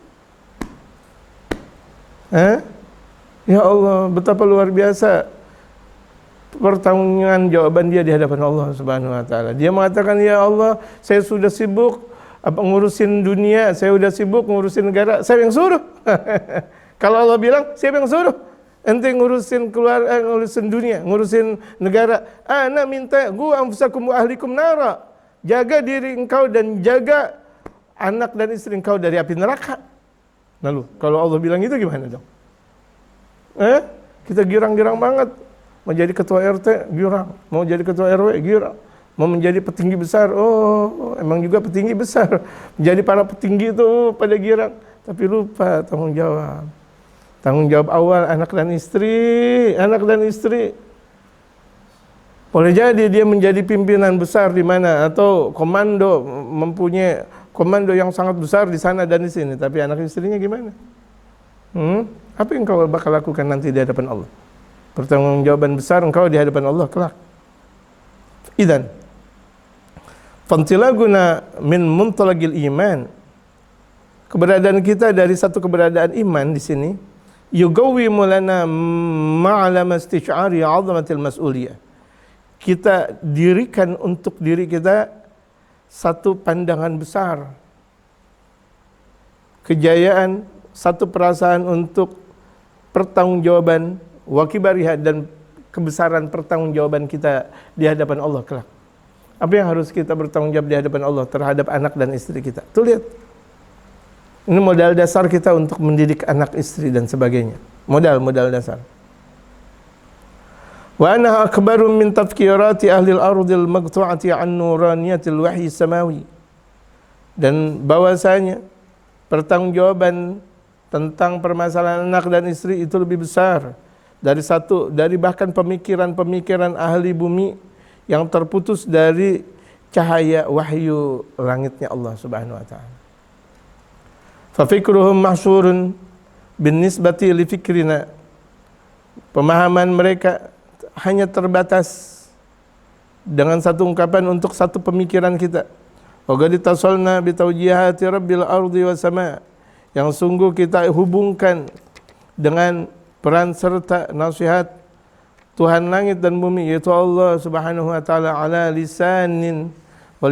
Ya Allah, betapa luar biasa pertanggungan jawaban dia di hadapan Allah Subhanahu wa taala. Dia mengatakan, "Ya Allah, saya sudah sibuk ngurusin dunia, saya sudah sibuk ngurusin negara, saya yang suruh." Kalau Allah bilang, "Siapa yang suruh? Ente ngurusin ngurusin dunia, ngurusin negara. Ana minta gua anfusakum wa ahlikum nara." Jaga diri engkau dan jaga anak dan istri engkau dari api neraka. Lalu, kalau Allah bilang itu gimana dong? Kita girang-girang banget. Mau jadi ketua RT, girang. Mau jadi ketua RW, girang. Mau menjadi petinggi besar, emang juga petinggi besar. Menjadi para petinggi itu pada girang. Tapi lupa tanggung jawab. Tanggung jawab awal anak dan istri. Boleh jadi dia menjadi pimpinan besar di mana, atau komando, mempunyai komando yang sangat besar di sana dan di sini. Tapi anak istrinya gimana? Apa yang kau bakal lakukan nanti di hadapan Allah? Pertanggungjawaban besar engkau di hadapan Allah kelak. Idan fantilaguna min muntalaqil iman, keberadaan kita dari satu keberadaan iman di sini, yugawwimu lana ma'lama istisy'ari 'azamatil mas'uliyah. Kita dirikan untuk diri kita satu pandangan besar, kejayaan, satu perasaan untuk pertanggungjawaban wakibariha, dan kebesaran pertanggungjawaban kita di hadapan Allah kelak. Apa yang harus kita bertanggung jawab di hadapan Allah terhadap anak dan istri kita? Tuh lihat. Ini modal dasar kita untuk mendidik anak, istri dan sebagainya. Modal dasar. Wa ana akbaru min tafkirati ahli al-ardil maqtu'ati an nuraniyatil wahyi samawi. Dan bahwasanya pertanggungjawaban tentang permasalahan anak dan istri itu lebih besar dari bahkan pemikiran ahli bumi yang terputus dari cahaya wahyu langitnya Allah Subhanahu wa taala. Fa fikruhum mahsyurun bin nisbati li fikrina. Pemahaman mereka hanya terbatas dengan satu ungkapan untuk satu pemikiran kita. Wa qad tasalna bi tawjihati rabbil ardi was sama. Yang sungguh kita hubungkan dengan peran serta nasihat Tuhan langit dan bumi, yaitu Allah Subhanahu wa taala, ala lisanin wa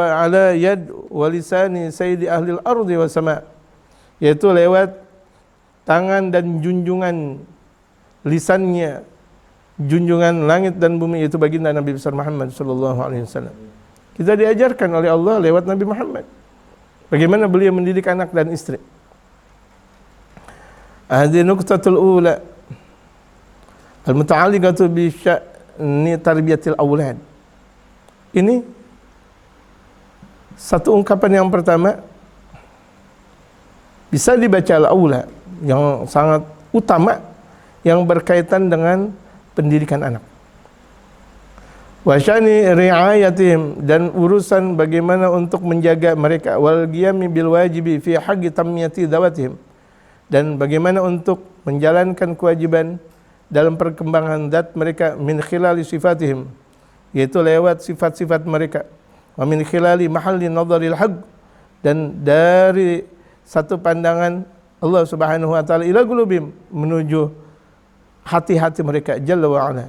ala yad wa lisani sayyidi ahli al-ardi was sama, yaitu lewat tangan dan junjungan lisannya junjungan langit dan bumi, yaitu baginda Nabi besar Muhammad sallallahu alaihi wasallam. Kita diajarkan oleh Allah lewat Nabi Muhammad bagaimana beliau mendidik anak dan istri. Hadhihi nuqtatul ula al-muta'alliqatu bi sya'ni tarbiyatil aulad. Ini satu ungkapan yang pertama, bisa dibaca al-aula, yang sangat utama, yang berkaitan dengan pendidikan anak. Wa sya'ni ri'ayatihim, dan urusan bagaimana untuk menjaga mereka, wal qiyami bil wajibi fi haqqi tamyati dawatihim, dan bagaimana untuk menjalankan kewajiban dalam perkembangan zat mereka, min khilali sifatihim, yaitu lewat sifat-sifat mereka, wa min khilali mahalli nadharil haqq, dan dari satu pandangan Allah Subhanahu wa taala ila qulubihim, menuju hati-hati mereka jalla wa ala.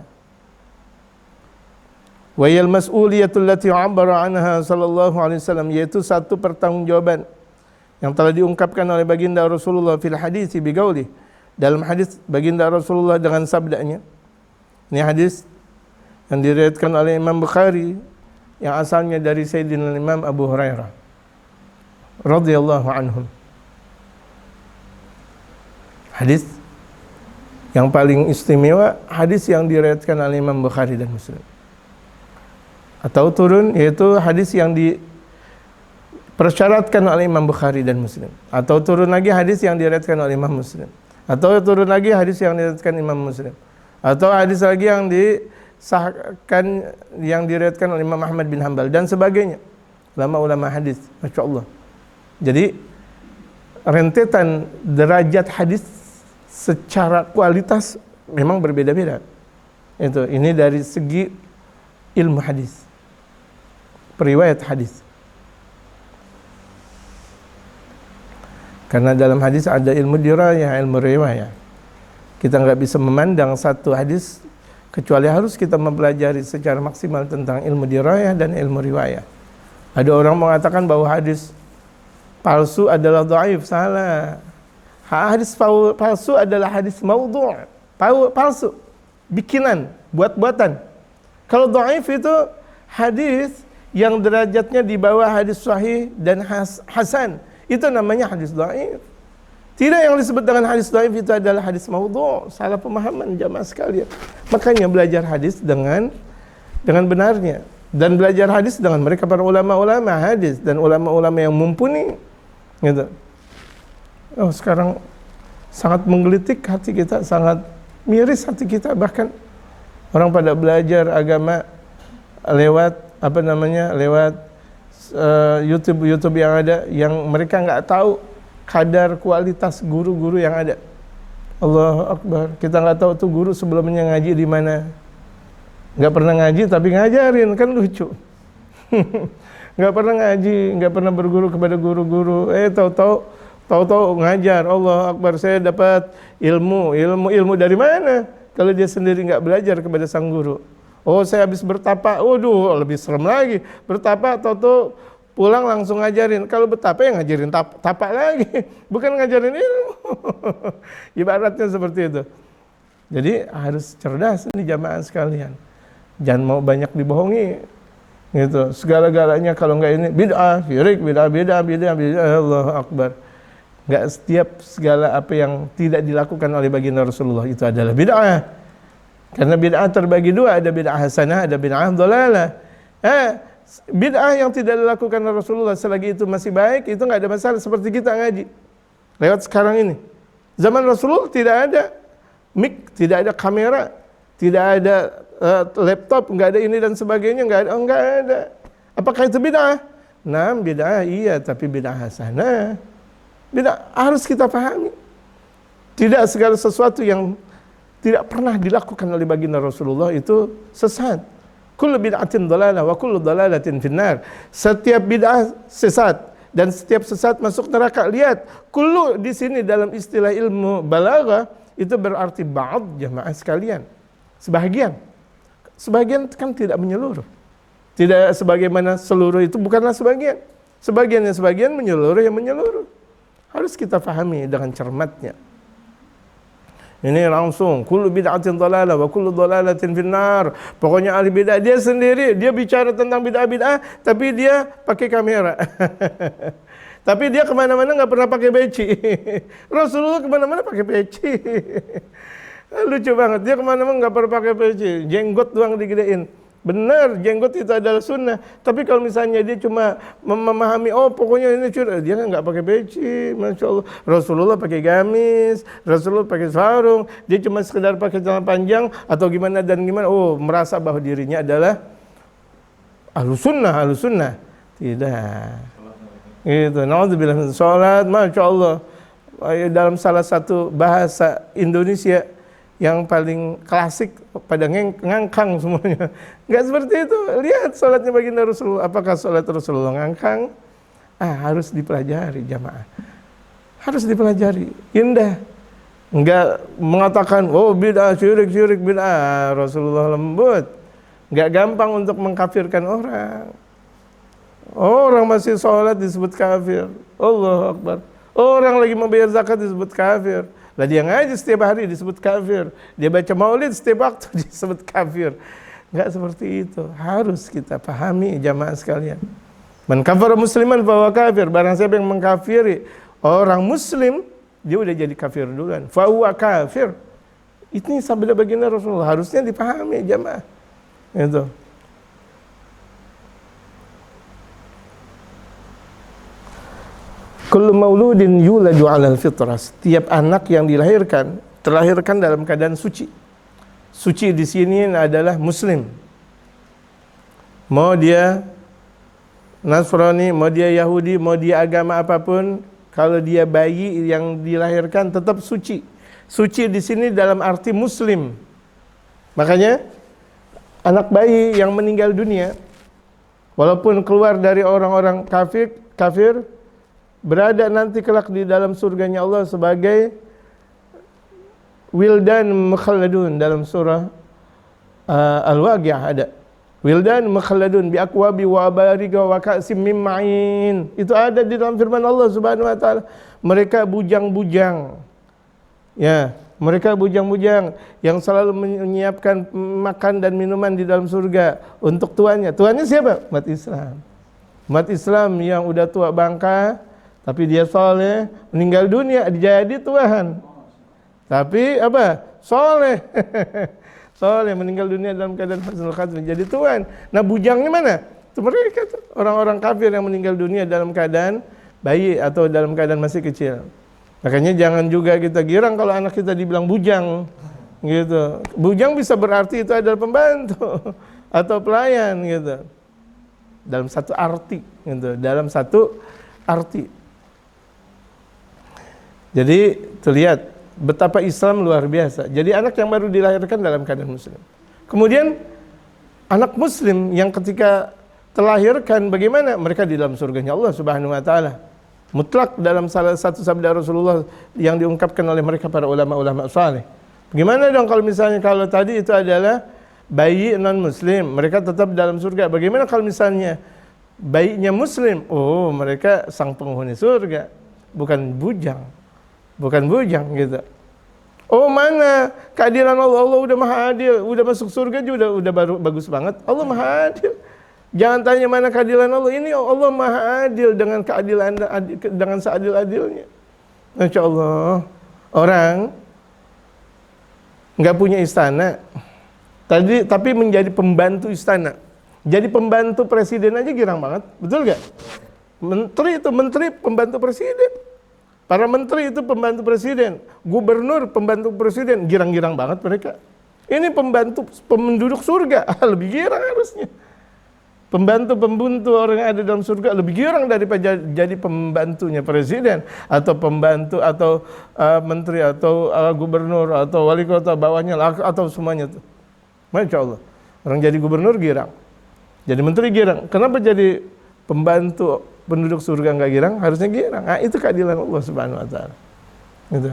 Wa yal mas'uliyatul lati 'abbara anha sallallahu alaihi wasallam, yaitu satu pertanggungjawaban yang telah diungkapkan oleh baginda Rasulullah fil hadis bi qauli, dalam hadis baginda Rasulullah dengan sabdanya. Ini hadis yang diriwayatkan oleh Imam Bukhari yang asalnya dari Sayyidina Imam Abu Hurairah radhiyallahu anhum. Hadis yang paling istimewa, hadis yang diriwayatkan oleh Imam Bukhari dan Muslim. Atau turun, yaitu hadis yang dipersyaratkan oleh Imam Bukhari dan Muslim. Atau turun lagi hadis yang diriwayatkan oleh Imam Muslim. Atau turun lagi hadis yang diriwayatkan Imam Muslim. Atau hadis lagi yang disahkan, yang diriwayatkan oleh Imam Ahmad bin Hanbal dan sebagainya. Ulama-ulama hadis, Masya Allah. Jadi rentetan derajat hadis secara kualitas memang berbeda-beda. Ini dari segi ilmu hadis, periwayat hadis. Karena dalam hadis ada ilmu dirayah, ilmu riwayah. Kita nggak bisa memandang satu hadis kecuali harus kita mempelajari secara maksimal tentang ilmu dirayah dan ilmu riwayah. Ada orang mengatakan bahwa hadis palsu adalah dhaif, salah. Hadis palsu adalah hadis maudhu', palsu, bikinan, buat-buatan. Kalau dhaif itu hadis yang derajatnya di bawah hadis sahih dan hasan, itu namanya hadis dhaif. Tidak, yang disebut dengan hadis dhaif itu adalah hadis maudhu'. Salah pemahaman jamaah sekalian. Makanya belajar hadis dengan benarnya, dan belajar hadis dengan mereka para ulama-ulama hadis dan ulama-ulama yang mumpuni, gitu. Oh, sekarang sangat menggelitik hati kita, sangat miris hati kita. Bahkan orang pada belajar agama lewat lewat YouTube yang ada, yang mereka nggak tahu kadar kualitas guru-guru yang ada. Allahu Akbar. Kita nggak tahu tuh guru sebelumnya ngaji di mana. Nggak pernah ngaji tapi ngajarin, kan lucu. Nggak pernah ngaji, nggak pernah berguru kepada guru-guru. Tahu-tahu ngajar. Allah Akbar, saya dapat ilmu dari mana? Kalau dia sendiri nggak belajar kepada sang guru. Oh, saya habis bertapa. Waduh, lebih serem lagi. Bertapa, tahu-tahu pulang langsung ngajarin. Kalau bertapa ya ngajarin tapak lagi, bukan ngajarin ilmu. Ibaratnya seperti itu. Jadi harus cerdas ini jamaah sekalian. Jangan mau banyak dibohongi. Gitu. Segala-galanya kalau nggak ini bid'ah, syirik, bid'ah, Allahu Akbar. Nggak setiap segala apa yang tidak dilakukan oleh baginda Rasulullah itu adalah bid'ah. Karena bid'ah terbagi dua, ada bid'ah hasanah, ada bid'ah dhalalah. Bid'ah yang tidak dilakukan oleh Rasulullah selagi itu masih baik, itu nggak ada masalah. Seperti kita ngaji lewat sekarang ini. Zaman Rasulullah tidak ada mic, tidak ada kamera, tidak ada laptop, nggak ada ini dan sebagainya, nggak ada. Apakah itu bid'ah? Nah, bid'ah iya, tapi bid'ah hasanah. Bid'ah harus kita pahami. Tidak segala sesuatu yang tidak pernah dilakukan oleh baginda Rasulullah itu sesat. Kullu bid'atin dhalalah wa kullu dhalalatin finnar. Setiap bid'ah sesat dan setiap sesat masuk neraka. Lihat, kullu di sini dalam istilah ilmu balaghah itu berarti ba'd, jamaah sekalian. Sebagian kan tidak menyeluruh. Tidak sebagaimana seluruh itu bukanlah sebagian. Sebagian menyeluruh. Harus kita pahami dengan cermatnya. Ini langsung kullu bid'atin dhalalah wa kullu dhalalatin finnar. Pokoknya ahli bid'ah, dia sendiri dia bicara tentang bid'ah, tapi dia pakai kamera. Tapi dia kemana-mana nggak pernah pakai peci. Rasulullah kemana-mana pakai peci. Lucu banget, dia kemana-mana nggak pernah pakai peci, jenggot doang digedein. Benar, jenggot itu adalah sunnah. Tapi kalau misalnya dia cuma memahami, oh pokoknya ini curah, dia nggak pakai peci, masya Allah. Rasulullah pakai gamis, Rasulullah pakai sarung, dia cuma sekedar pakai celana panjang atau gimana dan gimana. Oh, merasa bahwa dirinya adalah ahlus sunnah. Tidak. Gitu. Naudzubillah min salat, masya Allah. Dalam salah satu bahasa Indonesia yang paling klasik pada ngangkang semuanya. Enggak seperti itu. Lihat salatnya baginda Rasulullah. Apakah salat Rasulullah ngangkang? Harus dipelajari jamaah. Harus dipelajari. Indah. Enggak mengatakan, oh bid'ah, syirik bid'ah. Rasulullah lembut. Enggak gampang untuk mengkafirkan orang. Orang masih sholat disebut kafir. Allahu Akbar. Orang lagi membayar zakat disebut kafir. Lah dia ngaji setiap hari disebut kafir. Dia baca maulid setiap waktu disebut kafir. Enggak seperti itu. Harus kita pahami jamaah sekalian. Man kafara musliman fahuwa kafir. Barang siapa yang mengkafiri orang muslim, dia udah jadi kafir duluan. Fahuwa kafir. Ini sabda baginda Rasulullah. Harusnya dipahami jamaah. Itu. Kullu mauludin yuladu 'alal fitrah. Setiap anak yang dilahirkan terlahirkan dalam keadaan suci. Suci di sini adalah muslim. Mau dia Nasrani, mau dia Yahudi, mau dia agama apapun, kalau dia bayi yang dilahirkan tetap suci. Suci di sini dalam arti muslim. Makanya anak bayi yang meninggal dunia walaupun keluar dari orang-orang kafir berada nanti kelak di dalam surganya Allah sebagai wildan mukhalladun. Dalam surah Al-Waqi'ah ada wildan mukhalladun bi aqwabi wa abariga wa ka'sim min ma'in. Itu ada di dalam firman Allah Subhanahu wa taala. Mereka bujang-bujang. Ya, mereka bujang-bujang yang selalu menyiapkan makan dan minuman di dalam surga untuk tuannya. Tuannya siapa? Umat Islam. Umat Islam yang udah tua bangka, tapi dia soleh, meninggal dunia jadi Tuhan. Tapi apa? Soleh. Soleh, meninggal dunia dalam keadaan husnul khatimah jadi Tuhan. Nah bujangnya mana? Itu mereka tuh, orang-orang kafir yang meninggal dunia dalam keadaan bayi atau dalam keadaan masih kecil. Makanya jangan juga kita girang kalau anak kita dibilang bujang. Gitu. Bujang bisa berarti itu adalah pembantu atau pelayan gitu. Dalam satu arti gitu. Dalam satu arti. Jadi terlihat betapa Islam luar biasa. Jadi anak yang baru dilahirkan dalam keadaan muslim. Kemudian anak muslim yang ketika terlahirkan bagaimana? Mereka di dalam surganya Allah Subhanahu wa taala. Mutlak dalam salah satu sabda Rasulullah yang diungkapkan oleh mereka para ulama-ulama saleh. Bagaimana dong kalau misalnya kalau tadi itu adalah bayi non muslim, mereka tetap dalam surga. Bagaimana kalau misalnya bayinya muslim? Oh, mereka sang penghuni surga, bukan bujang. Bukan bujang gitu. Oh mana keadilan Allah, Allah udah maha adil, udah masuk surga juga udah baru bagus banget. Allah maha adil. Jangan tanya mana keadilan Allah, ini Allah maha adil dengan keadilan dengan seadil-adilnya. Masya Allah. Orang nggak punya istana, tapi menjadi pembantu istana. Jadi pembantu presiden aja girang banget, betul gak? Menteri pembantu presiden. Para menteri itu pembantu presiden, gubernur pembantu presiden, girang-girang banget mereka. Ini pembantu penduduk surga, lebih girang harusnya. Pembantu orang yang ada dalam surga lebih girang daripada jadi pembantunya presiden atau pembantu atau menteri atau gubernur atau wali kota bawahnya atau semuanya itu. Masya Allah, orang jadi gubernur girang, jadi menteri girang. Kenapa jadi pembantu penduduk surga enggak girang? Harusnya girang. Nah, itu keadilan Allah Subhanahu wa taala. Gitu.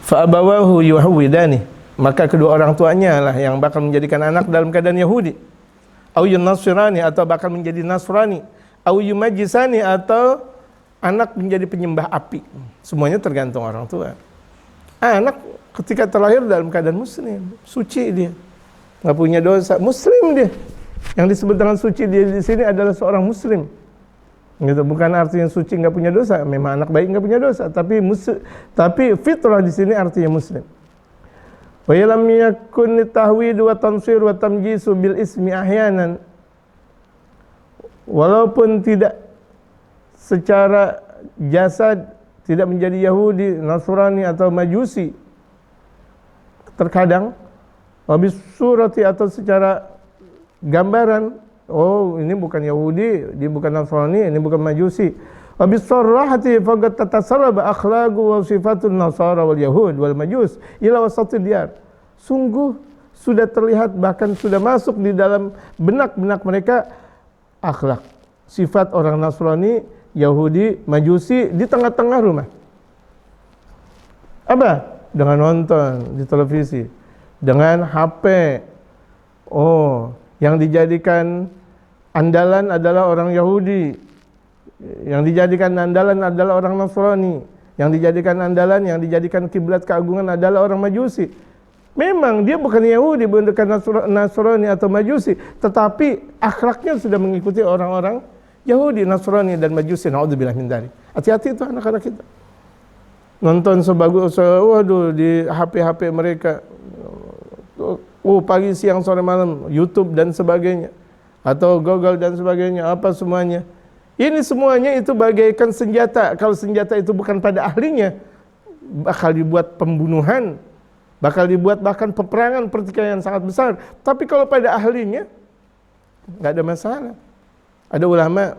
Fa abawahu yuhawidani. Maka kedua orang tuanya lah yang bakal menjadikan anak dalam keadaan Yahudi. Au yunasirani atau bakal menjadi Nasrani. Au yumajisani atau anak menjadi penyembah api. Semuanya tergantung orang tua. Anak ketika terlahir dalam keadaan muslim, suci dia. Enggak punya dosa, muslim dia. Yang disebut dengan suci dia di sini adalah seorang muslim. Gitu, bukan artinya suci enggak punya dosa, memang anak baik enggak punya dosa, tapi fitrah di sini artinya muslim. Wa lam yakun tahwid wa tansir wa tamjisu bil ismi ahyanan. Walaupun tidak secara jasad tidak menjadi Yahudi, Nasrani atau Majusi, terkadang habis surati atau secara gambaran, oh ini bukan Yahudi, dia bukan Nasrani, ini bukan Majusi. Habis sarrahati faqad tatasarraba akhlaqu wa sifatun Nasara wal Yahud wal Majus ila wasatil diyar. Sungguh sudah terlihat bahkan sudah masuk di dalam benak-benak mereka akhlak, sifat orang Nasrani Yahudi, Majusi di tengah-tengah rumah. Apa? Dengan nonton di televisi, dengan HP. Oh, yang dijadikan andalan adalah orang Yahudi, yang dijadikan andalan adalah orang Nasrani, yang dijadikan andalan, yang dijadikan kiblat keagungan adalah orang Majusi. Memang dia bukan Yahudi, bukan Nasrani atau Majusi, tetapi akhlaknya sudah mengikuti orang-orang Yahudi, Nasrani dan Majusi. Naudzubillah min dzalik. Hati-hati itu anak-anak kita. Nonton waduh di HP-HP mereka. Oh, pagi, siang, sore, malam, YouTube dan sebagainya. Atau Google dan sebagainya, apa semuanya. Ini semuanya itu bagaikan senjata. Kalau senjata itu bukan pada ahlinya, bakal dibuat pembunuhan, bakal dibuat bahkan peperangan, pertikaian yang sangat besar. Tapi kalau pada ahlinya, nggak ada masalah. Ada ulama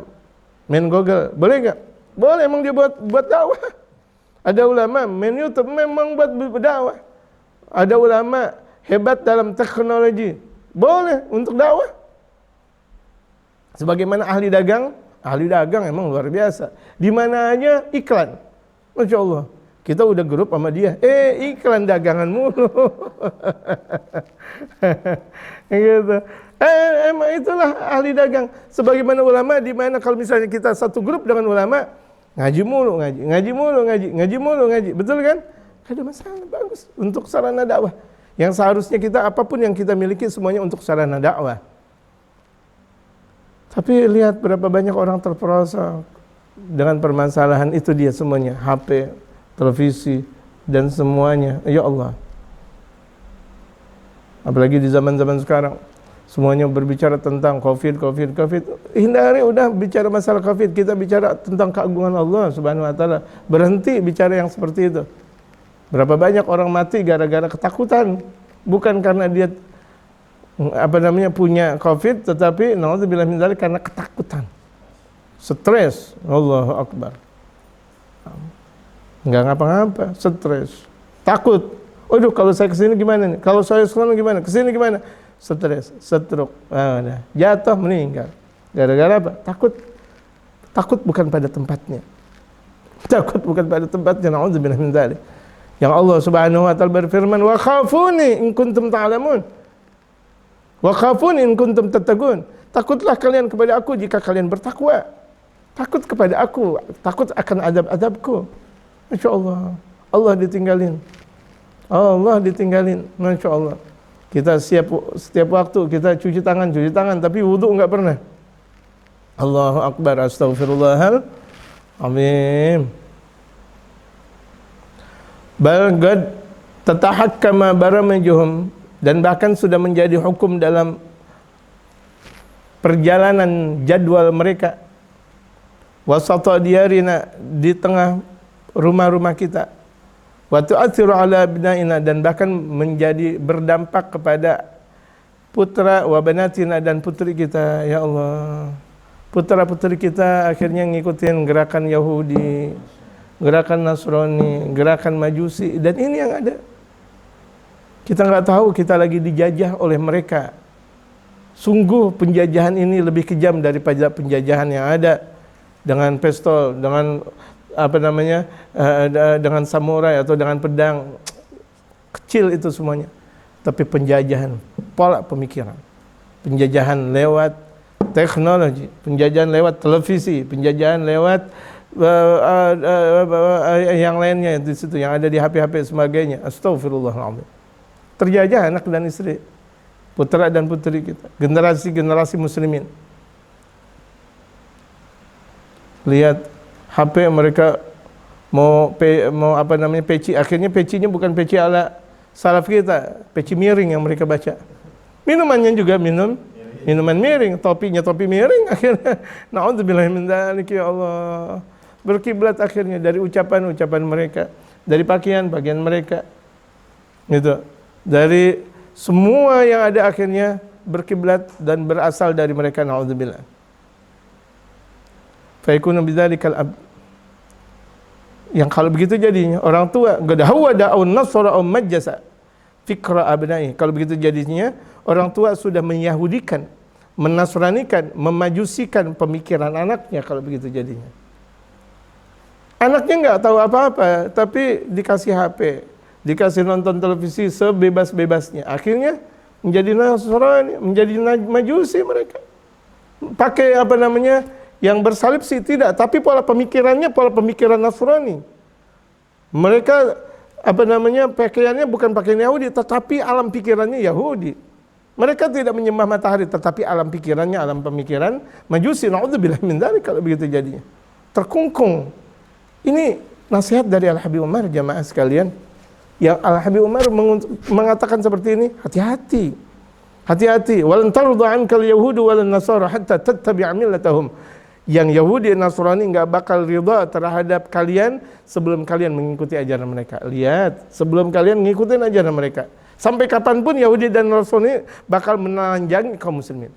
main Google, boleh nggak? Boleh, emang dia buat dakwah. Ada ulama main YouTube, memang buat berdakwah. Ada ulama hebat dalam teknologi, boleh untuk dakwah. Sebagaimana ahli dagang emang luar biasa. Di mana aja iklan, masya Allah. Kita udah grup sama dia, iklan dagangan mulu. Gitu. Emang itulah ahli dagang. Sebagaimana ulama, di mana kalau misalnya kita satu grup dengan ulama, ngaji mulu, ngaji. Betul kan? Gak ada masalah, bagus untuk sarana dakwah. Yang seharusnya kita, apapun yang kita miliki semuanya untuk sarana dakwah. Tapi lihat berapa banyak orang terperosok dengan permasalahan itu, dia semuanya HP, televisi dan semuanya. Ya Allah. Apalagi di zaman-zaman sekarang, semuanya berbicara tentang COVID. Hindari udah bicara masalah COVID, kita bicara tentang keagungan Allah Subhanahu wa taala. Berhenti bicara yang seperti itu. Berapa banyak orang mati gara-gara ketakutan, bukan karena dia punya COVID, tetapi naudzubillah min dzalik karena ketakutan. Stres. Allahu akbar. Enggak ngapa-ngapa, stres. Takut. Aduh, kalau saya kesini gimana nih? Kalau saya kesana gimana? Kesini gimana? Stres, stroke. Udah. Jatuh, meninggal. Gara-gara apa? Takut bukan pada tempatnya. Naudzubillah min dzalik. Yang Allah Subhanahu wa taala berfirman, "Wa khafuni in kuntum ta'lamun. Wa khafuni in kuntum tattaqun." Takutlah kalian kepada aku jika kalian bertakwa. Takut kepada aku, takut akan adab-adabku. Masya Allah. Allah ditinggalin. Masya Allah. Kita setiap waktu kita cuci tangan, tapi wudu enggak pernah. Allahu akbar, astaghfirullahaladzim. Bal qad tatahakkama baramajuhum, dan bahkan sudah menjadi hukum dalam perjalanan jadwal mereka. Wasata diyarina, di tengah rumah-rumah kita. Wa tu'athiru ala abnaina, dan bahkan menjadi berdampak kepada putra wa banatina, dan putri kita. Ya Allah, putra-putri kita akhirnya ngikutin gerakan Yahudi, gerakan Nasrani, gerakan Majusi, dan ini yang ada. Kita nggak tahu kita lagi dijajah oleh mereka. Sungguh penjajahan ini lebih kejam daripada penjajahan yang ada dengan pistol, dengan dengan samurai atau dengan pedang. Kecil itu semuanya. Tapi penjajahan pola pemikiran, penjajahan lewat teknologi, penjajahan lewat televisi, penjajahan lewat yang lainnya di situ, yang ada di HP sebagainya. Astagfirullahaladzim. Terjajah anak dan istri, putra dan putri kita, generasi muslimin. Lihat HP mereka mau peci, akhirnya pecinya bukan peci ala salaf kita, peci miring yang mereka baca. Minumannya juga minuman miring, topinya topi miring akhirnya. Naudzubillah min dzalik, ya Allah. Berkiblat akhirnya dari ucapan-ucapan mereka, dari pakaian mereka. Gitu. Dari semua yang ada akhirnya berkiblat dan berasal dari mereka, naudzubillah. Fa yakunu bidzalikal ab. Yang kalau begitu jadinya orang tua gadahu da'un nasra majjasa fikra abnai. Kalau begitu jadinya orang tua sudah menyahudikan, menasranikan, memajusikan pemikiran anaknya kalau begitu jadinya. Anaknya nggak tahu apa-apa, tapi dikasih HP, dikasih nonton televisi sebebas-bebasnya. Akhirnya menjadi Nasrani, menjadi Majusi mereka. Pakai apa namanya, yang bersalib sih tidak, tapi pola pemikirannya pola pemikiran Nasrani. Mereka apa namanya, pakaiannya bukan pakaian Yahudi, tetapi alam pikirannya Yahudi. Mereka tidak menyembah matahari, tetapi alam pikirannya alam pemikiran Majusi. Na'udzubillah min dzalik kalau begitu jadinya. Terkungkung. Ini nasihat dari Al-Habib Umar, jamaah sekalian. Yang Al-Habib Umar mengatakan seperti ini, hati-hati. Hati-hati. Walan tarda ankal yahudu walan nasara hatta tattabi'a millatahum. Yang Yahudi dan Nasrani enggak bakal ridha terhadap kalian sebelum kalian mengikuti ajaran mereka. Lihat, sebelum kalian mengikuti ajaran mereka. Sampai kapanpun Yahudi dan Nasrani bakal menelanjangi kaum muslimin.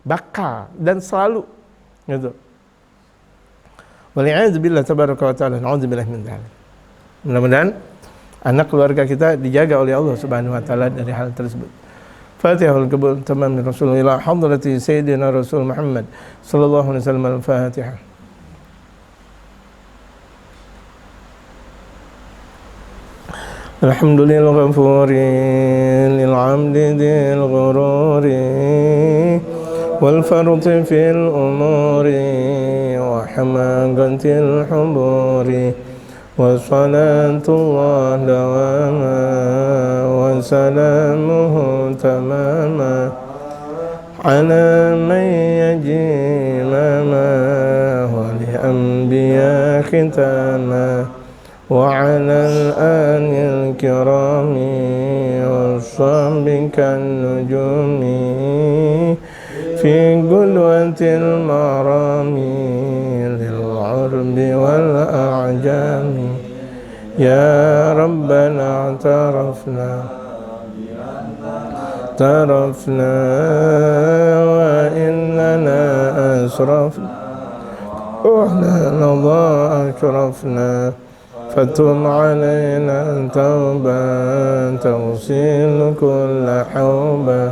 Bakal dan selalu gitu. Wal'iyadzubillah tabaraka wa ta'ala, na'udzubillah min dzalik. Mudah-mudahan anak keluarga kita dijaga oleh Allah Subhanahu wa taala dari hal tersebut. Fatihahul Qabul tamam min Rasulillah hadrati Sayyidina Rasul Muhammad sallallahu alaihi wasallam. Al-Fatihah. Alhamdulillahil ghafuri lil 'amdi dzil ghururi wal farti fil umuri wa hamagatil huburi wa salatullah dawama wa salamuhu tamama ala man yajimama wa li anbiya khitama wa ala al-anil kirami wa sahbikan nujumi fi gulwatil marami lil urbi wal a'jami ya rabbana tarafna wa innana asrafna wa la ashrafna فتب علينا توبة تغسل كل حوبة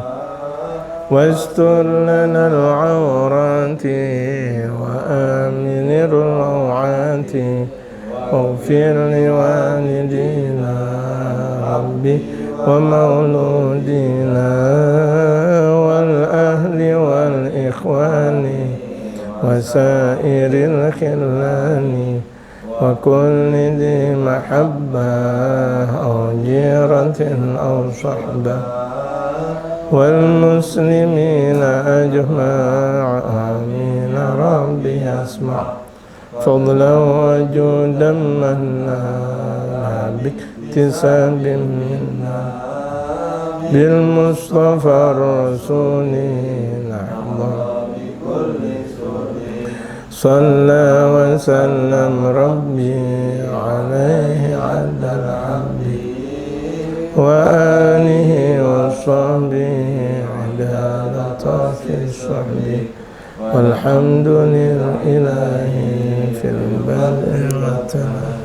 واستر لنا العورات وآمن الروعات واغفر لوالدينا ربي ومولودينا والأهل والإخوان وسائر الخلان وكل ذي محبة أو جيرة أو صحبة والمسلمين أجمع آمين ربي أسمع فضلا وجودا منا باكتساب منا بالمصطفى الرسول نحضر صلى وسلم ربي عليه عد العبد وآله وصحبه عدالة في الصحب والحمد لله في البدء والتنام.